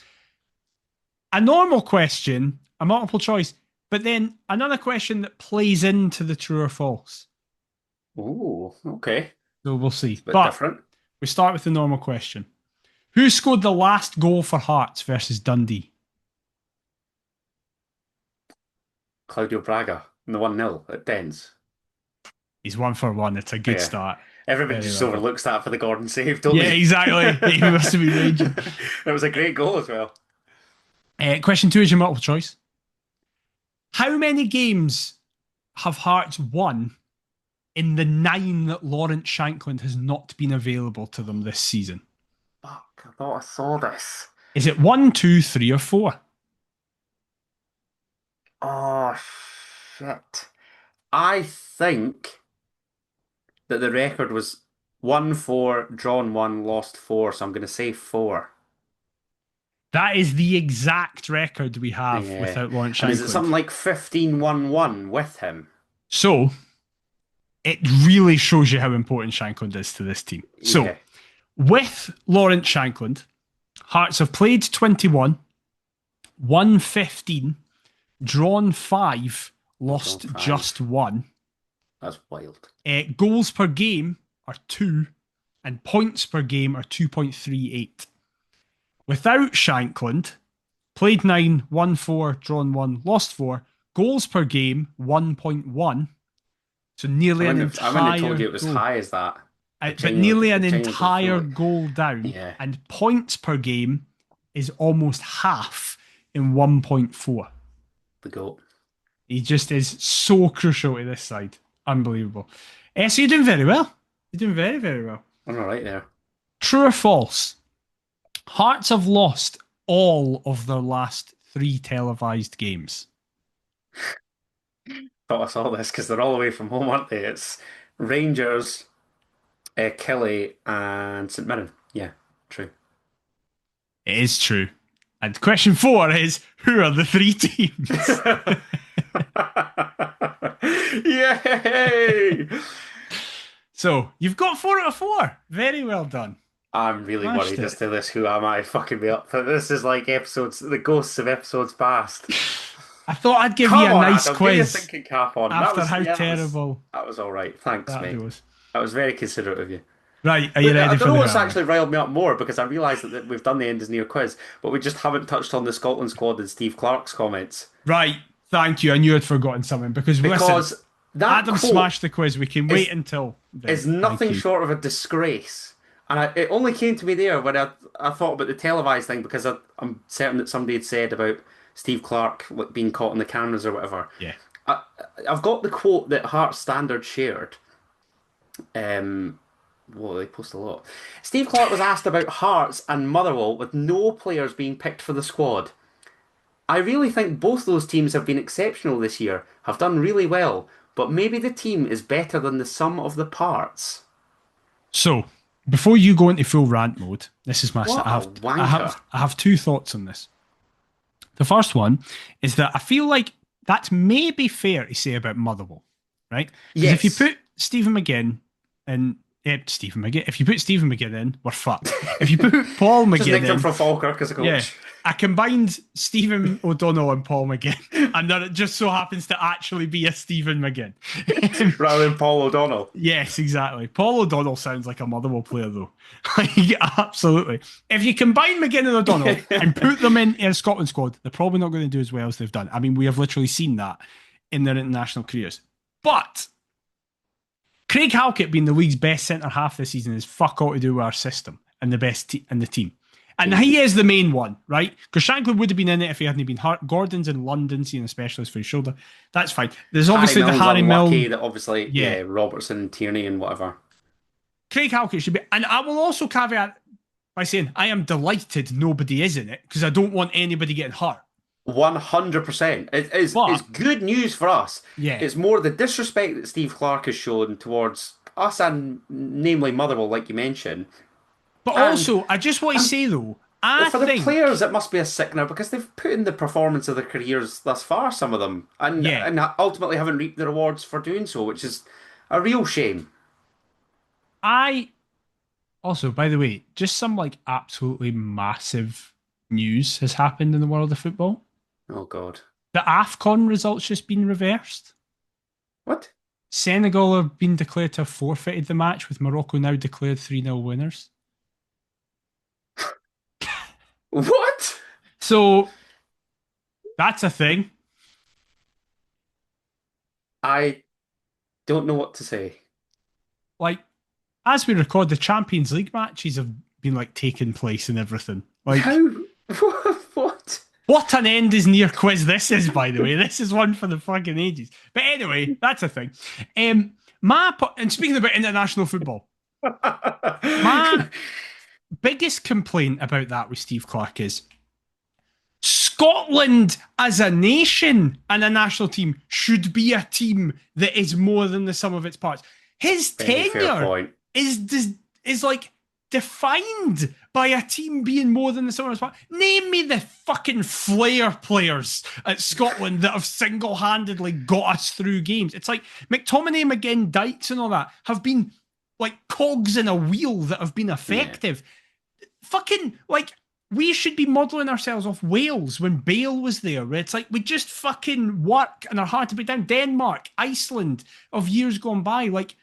Speaker 1: a normal question, a multiple choice, but then another question that plays into the true or false.
Speaker 2: Ooh, okay.
Speaker 1: So we'll see.
Speaker 2: It's a bit different.
Speaker 1: We start with the normal question. Who scored the last goal for Hearts versus Dundee?
Speaker 2: Claudio Braga in the 1-0 at Dens.
Speaker 1: He's 1 for 1. It's a good start.
Speaker 2: Everybody just overlooks that for the Gordon save, don't they?
Speaker 1: Yeah, exactly. He must have been raging.
Speaker 2: It was a great goal as well.
Speaker 1: Question 2 is your multiple choice. How many games have Hearts won in the 9 that Lawrence Shankland has not been available to them this season?
Speaker 2: Fuck, I thought I saw this.
Speaker 1: Is it 1, 2, 3, or 4?
Speaker 2: Oh, shit. I think that the record was 1-4, drawn 1, lost 4, so I'm going to say 4.
Speaker 1: That is the exact record we have without Lawrence Shankland.
Speaker 2: And is it something like 15-1-1 with him?
Speaker 1: So, it really shows you how important Shankland is to this team. So, with Lawrence Shankland, Hearts have played 21, won 15, drawn 5, lost just 1.
Speaker 2: That's wild.
Speaker 1: Goals per game are 2, and points per game are 2.38. Without Shankland, played 9, won 4, drawn 1, lost 4. Goals per game, 1.1. So nearly an entire
Speaker 2: I wouldn't have told you it was high as that.
Speaker 1: But nearly an entire goal down.
Speaker 2: Yeah.
Speaker 1: And points per game is almost half in 1.4.
Speaker 2: The GOAT.
Speaker 1: He just is so crucial to this side. Unbelievable. So you're doing very well. You're doing very, very well.
Speaker 2: I'm all right there.
Speaker 1: True or false? Hearts have lost all of their last 3 televised games.
Speaker 2: Thought I saw this because they're all away from home, aren't they? It's Rangers, Kelly, and St Mirren. Yeah, true.
Speaker 1: It is true. And question 4 is, who are the 3 teams?
Speaker 2: Yay!
Speaker 1: So, you've got 4 out of 4. Very well done.
Speaker 2: I'm really worried as to this. Who am I fucking me up? This is like episodes, the ghosts of episodes past.
Speaker 1: I thought I'd give you a nice
Speaker 2: Adam,
Speaker 1: quiz.
Speaker 2: Give your thinking cap on.
Speaker 1: After how terrible.
Speaker 2: That was all right. Thanks, mate. That was very considerate of you.
Speaker 1: Right, are you ready for the
Speaker 2: I don't know what's actually riled me up more, because I realised that we've done the end is near quiz, but we just haven't touched on the Scotland squad and Steve Clarke's comments.
Speaker 1: Right, thank you. I knew I'd forgotten something, because listen,
Speaker 2: that
Speaker 1: Adam smashed the quiz. We can wait until then.
Speaker 2: It's nothing short of a disgrace. And it only came to me there when I thought about the televised thing, because I'm certain that somebody had said about Steve Clarke being caught on the cameras or whatever.
Speaker 1: Yeah.
Speaker 2: I've got the quote that Hearts Standard shared. Well, they post a lot. Steve Clarke was asked about Hearts and Motherwell with no players being picked for the squad. I really think both those teams have been exceptional this year, have done really well, but maybe the team is better than the sum of the parts.
Speaker 1: So, before you go into full rant mode, this is my...
Speaker 2: I
Speaker 1: have 2 thoughts on this. The first one is that I feel like that's maybe fair to say about Motherwell, right? Because if you put Stephen McGinn in... if you put Stephen McGinn in, we're fucked. If you put Paul McGinn in... Just nicked
Speaker 2: him from Falkirk as a coach.
Speaker 1: Yeah, I combined Stephen O'Donnell and Paul McGinn, and then it just so happens to actually be a Stephen McGinn.
Speaker 2: Rather than Paul O'Donnell.
Speaker 1: Yes, exactly. Paul O'Donnell sounds like a Motherwell player, though. Absolutely. If you combine McGinn and O'Donnell and put them in a Scotland squad, they're probably not going to do as well as they've done. I mean, we have literally seen that in their international careers. But Craig Halkett being the league's best centre-half this season is fuck all to do with our system and the best in the team. And he is the main one, right? Because Shankland would have been in it if he hadn't been hurt. Gordon's in London seeing a specialist for his shoulder. That's fine. There's obviously the Harry Milne.
Speaker 2: That obviously, Robertson, Tierney and whatever.
Speaker 1: Craig Halkett should be... And I will also caveat by saying I am delighted nobody is in it, because I don't want anybody getting hurt.
Speaker 2: 100%. It's good news for us.
Speaker 1: Yeah.
Speaker 2: It's more the disrespect that Steve Clarke has shown towards us and namely Motherwell, like you mentioned.
Speaker 1: But
Speaker 2: And
Speaker 1: also, I just want to say though, I
Speaker 2: for the
Speaker 1: think,
Speaker 2: players, it must be a sickener because they've put in the performance of their careers thus far, some of them, and
Speaker 1: yeah,
Speaker 2: ultimately haven't reaped the rewards for doing so, which is a real shame.
Speaker 1: I also, by the way, just some like absolutely massive news has happened in the world of football.
Speaker 2: Oh God.
Speaker 1: The AFCON results just been reversed.
Speaker 2: What?
Speaker 1: Senegal have been declared to have forfeited the match, with Morocco now declared 3-0 winners.
Speaker 2: What?
Speaker 1: So that's a thing.
Speaker 2: I don't know what to say.
Speaker 1: Like, as we record, the Champions League matches have been like taking place and everything. Like,
Speaker 2: How? What?
Speaker 1: what an end is near quiz this is, by the way. This is one for the fucking ages. But anyway, that's a thing. And speaking about international football, my biggest complaint about that with Steve Clarke is Scotland as a nation and a national team should be a team that is more than the sum of its parts. His
Speaker 2: Very fair
Speaker 1: tenure
Speaker 2: point.
Speaker 1: is like defined by a team being more than the sum of its parts. Name me the fucking flair players at Scotland that have single-handedly got us through games. It's like McTominay, McGinn, Dykes and all that have been like cogs in a wheel that have been effective. Yeah. Fucking like, we should be modelling ourselves off Wales when Bale was there. Where it's like we just fucking work and are hard to beat down. Denmark, Iceland of years gone by. Like,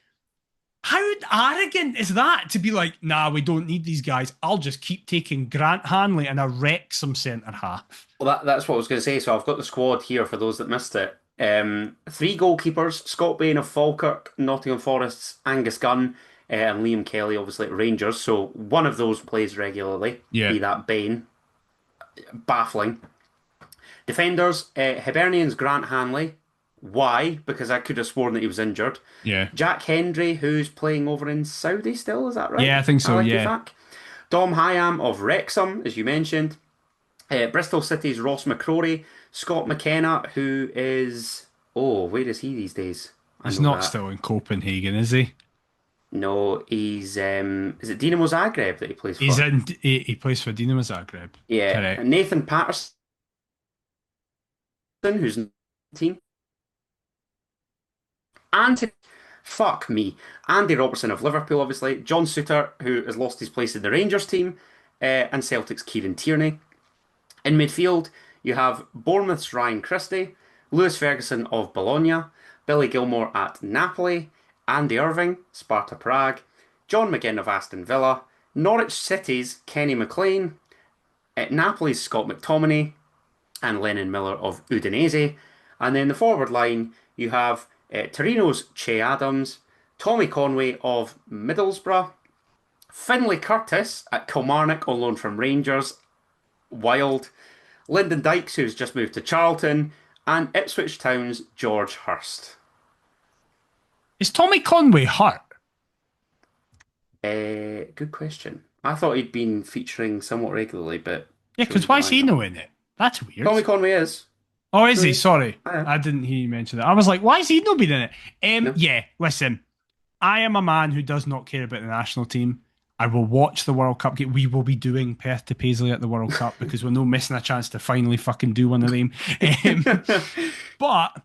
Speaker 1: how arrogant is that to be like, nah, we don't need these guys. I'll just keep taking Grant Hanley and a Wrexham centre half.
Speaker 2: Well, that's what I was going to say. So I've got the squad here for those that missed it. 3 goalkeepers: Scott Bain of Falkirk, Nottingham Forest's Angus Gunn, and Liam Kelly, obviously at Rangers. So one of those plays regularly.
Speaker 1: Yeah.
Speaker 2: Be that Bain. Baffling. Defenders: Hibernian's Grant Hanley. Why? Because I could have sworn that he was injured.
Speaker 1: Yeah.
Speaker 2: Jack Hendry, who's playing over in Saudi still, is that right?
Speaker 1: Yeah, I think so,
Speaker 2: yeah. Dom Hyam of Wrexham, as you mentioned. Bristol City's Ross McCrory. Scott McKenna, who is... Oh, where is he these days?
Speaker 1: He's not still in Copenhagen, is he?
Speaker 2: No, he's... is it Dinamo Zagreb that he plays for?
Speaker 1: He plays for Dinamo Zagreb.
Speaker 2: Yeah.
Speaker 1: Correct.
Speaker 2: And Nathan Patterson, who's in the team. Fuck me. Andy Robertson of Liverpool, obviously. John Souttar, who has lost his place in the Rangers team. And Celtic's Kieran Tierney. In midfield, you have Bournemouth's Ryan Christie, Lewis Ferguson of Bologna, Billy Gilmore at Napoli, Andy Irving, Sparta Prague, John McGinn of Aston Villa, Norwich City's Kenny McLean, at Napoli's Scott McTominay, and Lennon Miller of Udinese. And then the forward line, you have Torino's Che Adams, Tommy Conway of Middlesbrough, Finlay Curtis at Kilmarnock on loan from Rangers, wild, Lyndon Dykes, who's just moved to Charlton, and Ipswich Town's George Hurst.
Speaker 1: Is Tommy Conway hurt?
Speaker 2: Good question. I thought he'd been featuring somewhat regularly, but...
Speaker 1: Yeah, because why is he not in it? That's weird.
Speaker 2: Tommy Conway is.
Speaker 1: Oh, is he? Sorry.
Speaker 2: Yeah.
Speaker 1: I didn't hear you mention that. I was like, why is he not been in it?
Speaker 2: No.
Speaker 1: Yeah, listen. I am a man who does not care about the national team. I will watch the World Cup game. We will be doing Perth to Paisley at the World Cup because we're not missing a chance to finally fucking do one of them. But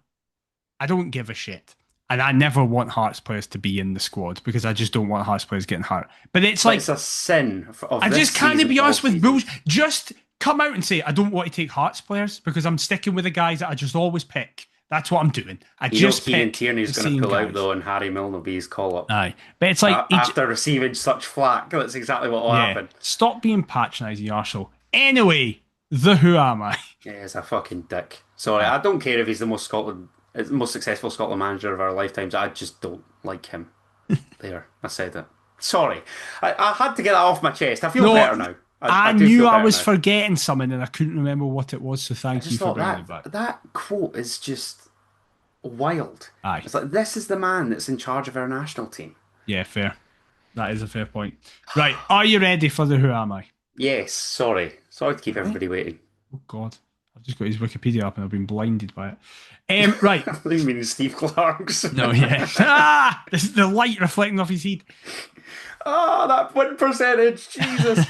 Speaker 1: I don't give a shit. And I never want Hearts players to be in the squad because I just don't want Hearts players getting hurt. But it's like...
Speaker 2: It's a sin of
Speaker 1: I
Speaker 2: this
Speaker 1: just can't
Speaker 2: season,
Speaker 1: be honest with
Speaker 2: season.
Speaker 1: Bulls. Just come out and say, I don't want to take Hearts players because I'm sticking with the guys that I just always pick. That's what I'm doing.
Speaker 2: Kieran Tierney's going to pull
Speaker 1: guys
Speaker 2: out though, and Harry Milne will be his call up.
Speaker 1: Aye, but it's like
Speaker 2: after receiving such flack, that's exactly what will happen.
Speaker 1: Stop being patronising, you arsehole. Anyway, who am I?
Speaker 2: Yeah, he's a fucking dick. Sorry, I don't care if he's the most successful Scotland manager of our lifetimes. I just don't like him. There, I said it. Sorry, I had to get that off my chest. I feel better now.
Speaker 1: I knew I was forgetting something and I couldn't remember what it was, so thank you for bringing it back.
Speaker 2: That quote is just wild.
Speaker 1: Aye.
Speaker 2: It's like, this is the man that's in charge of our national team.
Speaker 1: Yeah, fair. That is a fair point. Right, are you ready for the Who Am I?
Speaker 2: Yes, sorry to keep everybody waiting.
Speaker 1: Oh, God. I've just got his Wikipedia up and I've been blinded by it. Right.
Speaker 2: I think you mean Steve Clark's.
Speaker 1: No, yeah. This is the light reflecting off his head.
Speaker 2: That win percentage. Jesus.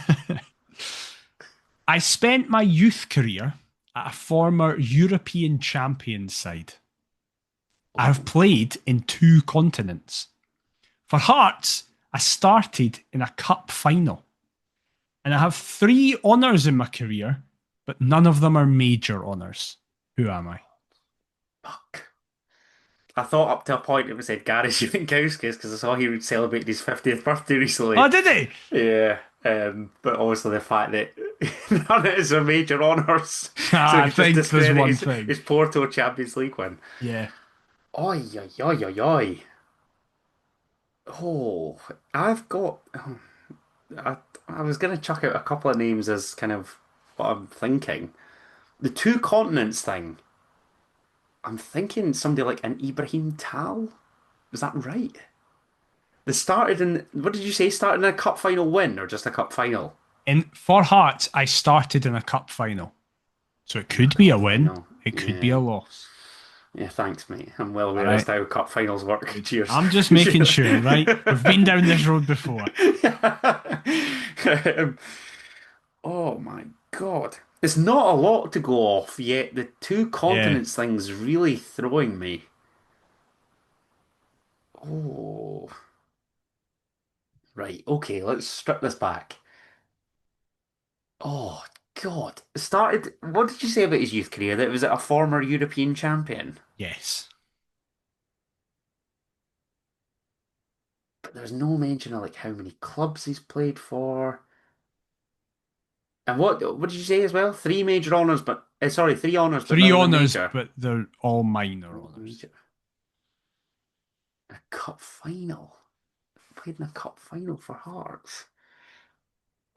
Speaker 1: I spent my youth career at a former European champion side. I have played in 2 continents. For Hearts, I started in a cup final. And I have 3 honours in my career, but none of them are major honours. Who am I?
Speaker 2: Fuck. I thought up to a point it was said Gary Jankowskis because I saw he would celebrate his 50th birthday recently.
Speaker 1: Oh, did he?
Speaker 2: Yeah. But obviously the fact that none of it is a major honours.
Speaker 1: I think there's one thing.
Speaker 2: His Porto Champions League win.
Speaker 1: Yeah.
Speaker 2: Oi, oi, oi, oi, oi. Oh, I've got. I was going to chuck out a couple of names as kind of what I'm thinking. The 2 continents thing. I'm thinking somebody like an Ibrahim Tal. Is that right? They started in. What did you say? Started in a cup final win or just a cup final?
Speaker 1: For Hearts, I started in a cup final. So it could be a win. It could be a loss.
Speaker 2: Yeah, thanks, mate. I'm well aware as to how cup finals work. Cheers.
Speaker 1: I'm just making sure, right? We've been down this road before.
Speaker 2: Oh my God. It's not a lot to go off, yet the 2 continents thing's really throwing me. Oh. Right, okay, let's strip this back. Oh, God. Started. What did you say about his youth career? That was a former European champion?
Speaker 1: Yes.
Speaker 2: But there's no mention of like how many clubs he's played for. And what did you say as well? 3 major honours, but sorry, 3 honours, but
Speaker 1: 3
Speaker 2: none of them
Speaker 1: honours,
Speaker 2: major.
Speaker 1: but they're all minor honours.
Speaker 2: A cup final. Played in a cup final for Hearts.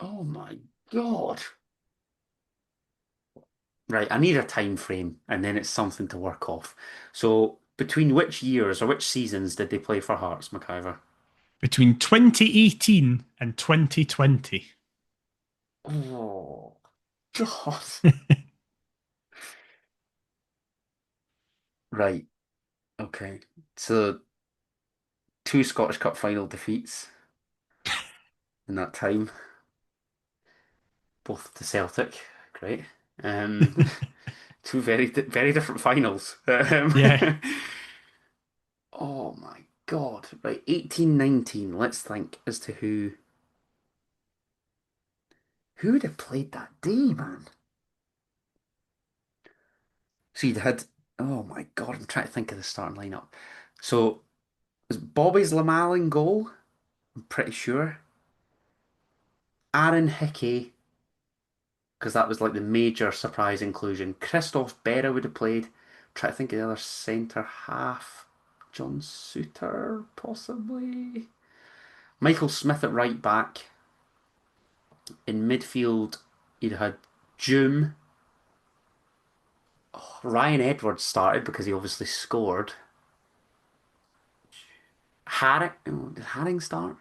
Speaker 2: Oh my God. Right, I need a time frame and then it's something to work off. So, between which years or which seasons did they play for Hearts, McIver?
Speaker 1: Between 2018 and 2020.
Speaker 2: Oh, God. Right, okay. So, 2 Scottish Cup final defeats in that time, both to Celtic. Great. Um, 2 very different finals.
Speaker 1: Yeah.
Speaker 2: Oh my God. Right, 1819. Let's think as to who would have played that day, man. So you'd had, oh my God, I'm trying to think of the starting lineup. So was Bobby's Lamal in goal? I'm pretty sure. Aaron Hickey, because that was like the major surprise inclusion. Christoph Berra would have played. Try to think of the other centre half. John Suter, possibly. Michael Smith at right back. In midfield, you'd had Joom. Oh, Ryan Edwards started because he obviously scored. Herring, oh, did Herring start?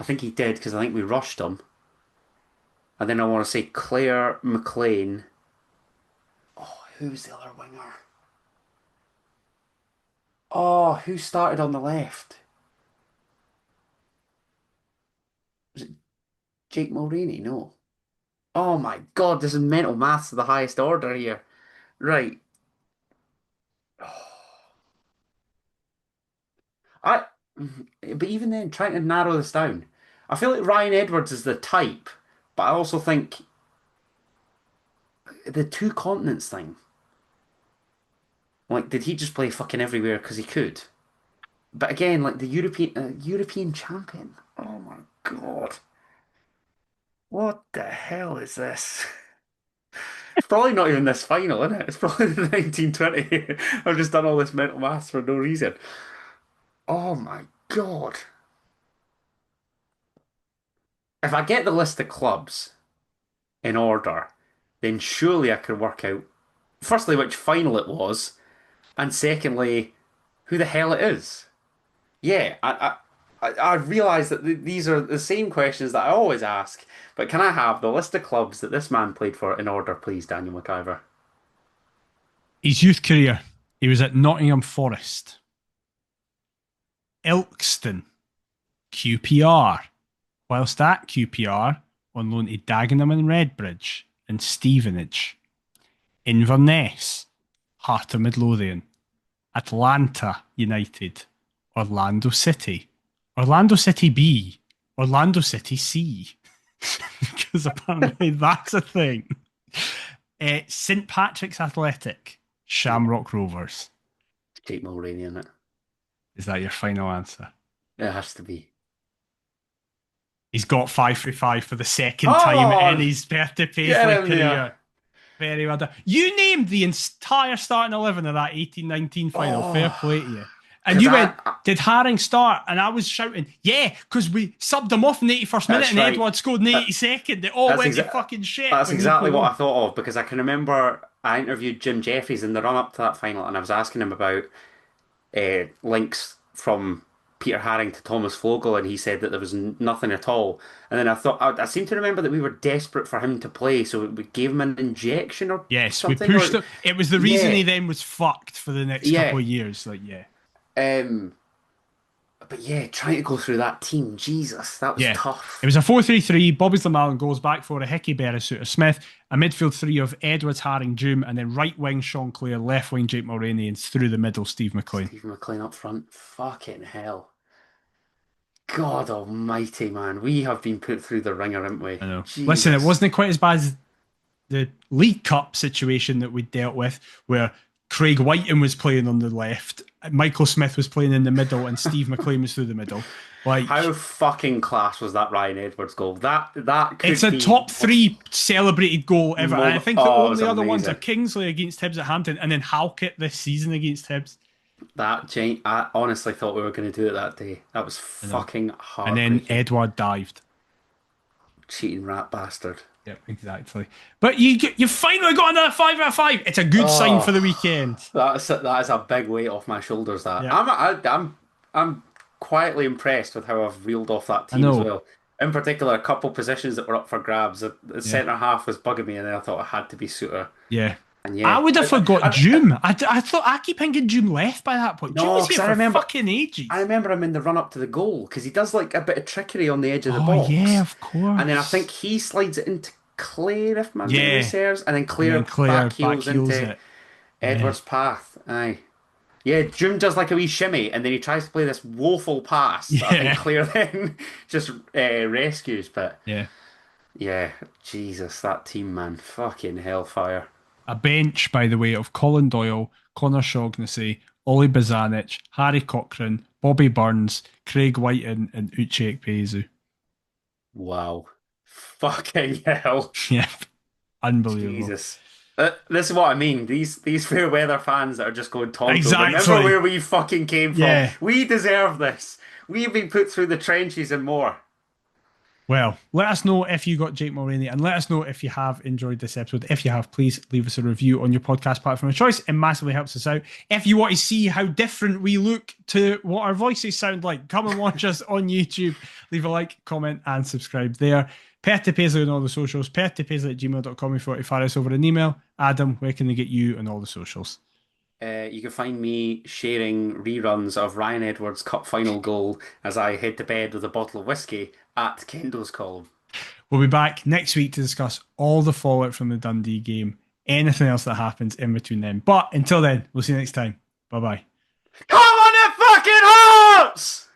Speaker 2: I think he did because I think we rushed him. And then I want to say Claire McLean. Oh, who was the other winger? Oh, who started on the left? Was it Jake Mulroney? No. Oh my God, this is mental maths of the highest order here. Right. I, but even then, trying to narrow this down, I feel like Ryan Edwards is the type, but I also think the 2 continents thing. Like, did he just play fucking everywhere because he could? But again, like the European champion. Oh my God. What the hell is this? It's probably not even this final, isn't it? It's probably the 1920. I've just done all this mental maths for no reason. Oh my God. If I get the list of clubs in order, then surely I can work out, firstly, which final it was, and secondly, who the hell it is. Yeah, I realise that these are the same questions that I always ask, but can I have the list of clubs that this man played for in order, please, Daniel McIver?
Speaker 1: His youth career, he was at Nottingham Forest, Ilkeston, QPR. Whilst at QPR, on loan to Dagenham and Redbridge and Stevenage. Inverness, Heart of Midlothian, Atlanta United, Orlando City, Orlando City B, Orlando City C, because apparently that's a thing. St Patrick's Athletic, Shamrock Rovers.
Speaker 2: Jake Mulroney, isn't it?
Speaker 1: Is that your final answer?
Speaker 2: It has to be.
Speaker 1: He's got 5 for 5 for the second time in his Perth to Paisley career. Yeah. Very well done. You named the entire starting 11 of that 18-19 final. Fair play to you. And you went, did Haring start? And I was shouting, yeah, because we subbed him off in the 81st minute and Edward scored in the 82nd. It all went to fucking shit.
Speaker 2: That's exactly what I thought of, because I can remember I interviewed Jim Jeffries in the run-up to that final, and I was asking him about links from Peter Haring to Thomas Vogel, and he said that there was nothing at all. And then I thought, I seem to remember that we were desperate for him to play, so we gave him an injection or something.
Speaker 1: We pushed him. It was the reason he then was fucked for the next couple of years.
Speaker 2: But yeah, trying to go through that team, Jesus, that was tough.
Speaker 1: It was a 4-3-3. Bobby's Lamallen goes back for a Hickey Beresford Smith, a midfield three of Edwards, Haring, Doom, and then right wing Sean Clare, left wing Jake Mulroney, and through the middle Steve McLean.
Speaker 2: Steve McLean up front. Fucking hell. God almighty, man. We have been put through the ringer, haven't we?
Speaker 1: I know. Jesus. Listen, it wasn't quite as bad as the League Cup situation that we dealt with, where Craig Whiten was playing on the left, Michael Smith was playing in the middle, and Steve McLean was through the middle. Like,
Speaker 2: how fucking class was that Ryan Edwards goal? That could
Speaker 1: it's a top 3 celebrated goal ever. And I think the only other ones are Kingsley against Hibs at Hampton, and then Halkett this season against Hibs.
Speaker 2: I honestly thought we were going to do it that day. That was fucking hard.
Speaker 1: And then Edward dived.
Speaker 2: Cheating rat bastard.
Speaker 1: Yep, exactly. But you finally got another 5 out of 5. It's a good sign for the weekend.
Speaker 2: That is a big weight off my shoulders. That I'm quietly impressed with how I've reeled off that team as well. In particular, a couple positions that were up for grabs. The centre half was bugging me, and then I thought it had to be Suter.
Speaker 1: Yeah. I would have forgot Doom. I thought I keep thinking Doom left by that point. Doom was here for fucking ages.
Speaker 2: I remember him in the run up to the goal, because he does like a bit of trickery on the edge of the box.
Speaker 1: Yeah, of course.
Speaker 2: And then I think he slides it into Clare, if my memory serves, and then Clare back heels into Edwards' path. Aye. Yeah, Doom does like a wee shimmy, and then he tries to play this woeful pass that I think Clare then just rescues. But yeah, Jesus, that team, man, fucking hellfire.
Speaker 1: A bench, by the way, of Colin Doyle, Connor Shaughnessy, Ollie Bazanic, Harry Cochrane, Bobby Burns, Craig Whiten, and Uche Ekpezu.
Speaker 2: Wow. Fucking hell.
Speaker 1: Yeah. Unbelievable.
Speaker 2: Jesus. This is what I mean. These fair weather fans that are just going tonto.
Speaker 1: Exactly.
Speaker 2: Remember where we fucking came from. Yeah. We deserve this. We've been put through the trenches and more.
Speaker 1: Well, let us know if you got Jake Mulroney, and let us know if you have enjoyed this episode. If you have, please leave us a review on your podcast platform of choice. It massively helps us out. If you want to see how different we look to what our voices sound like, come and watch us on YouTube. Leave a like, comment, and subscribe there. Perth to Paisley on all the socials. perthtopaisley@gmail.com if you want to fire us over an email. Adam, where can they get you on all the socials?
Speaker 2: You can find me sharing reruns of Ryan Edwards' cup final goal as I head to bed with a bottle of whiskey at Kendo's column.
Speaker 1: We'll be back next week to discuss all the fallout from the Dundee game, anything else that happens in between them. But until then, we'll see you next time. Bye-bye.
Speaker 2: Come on, it fucking hurts!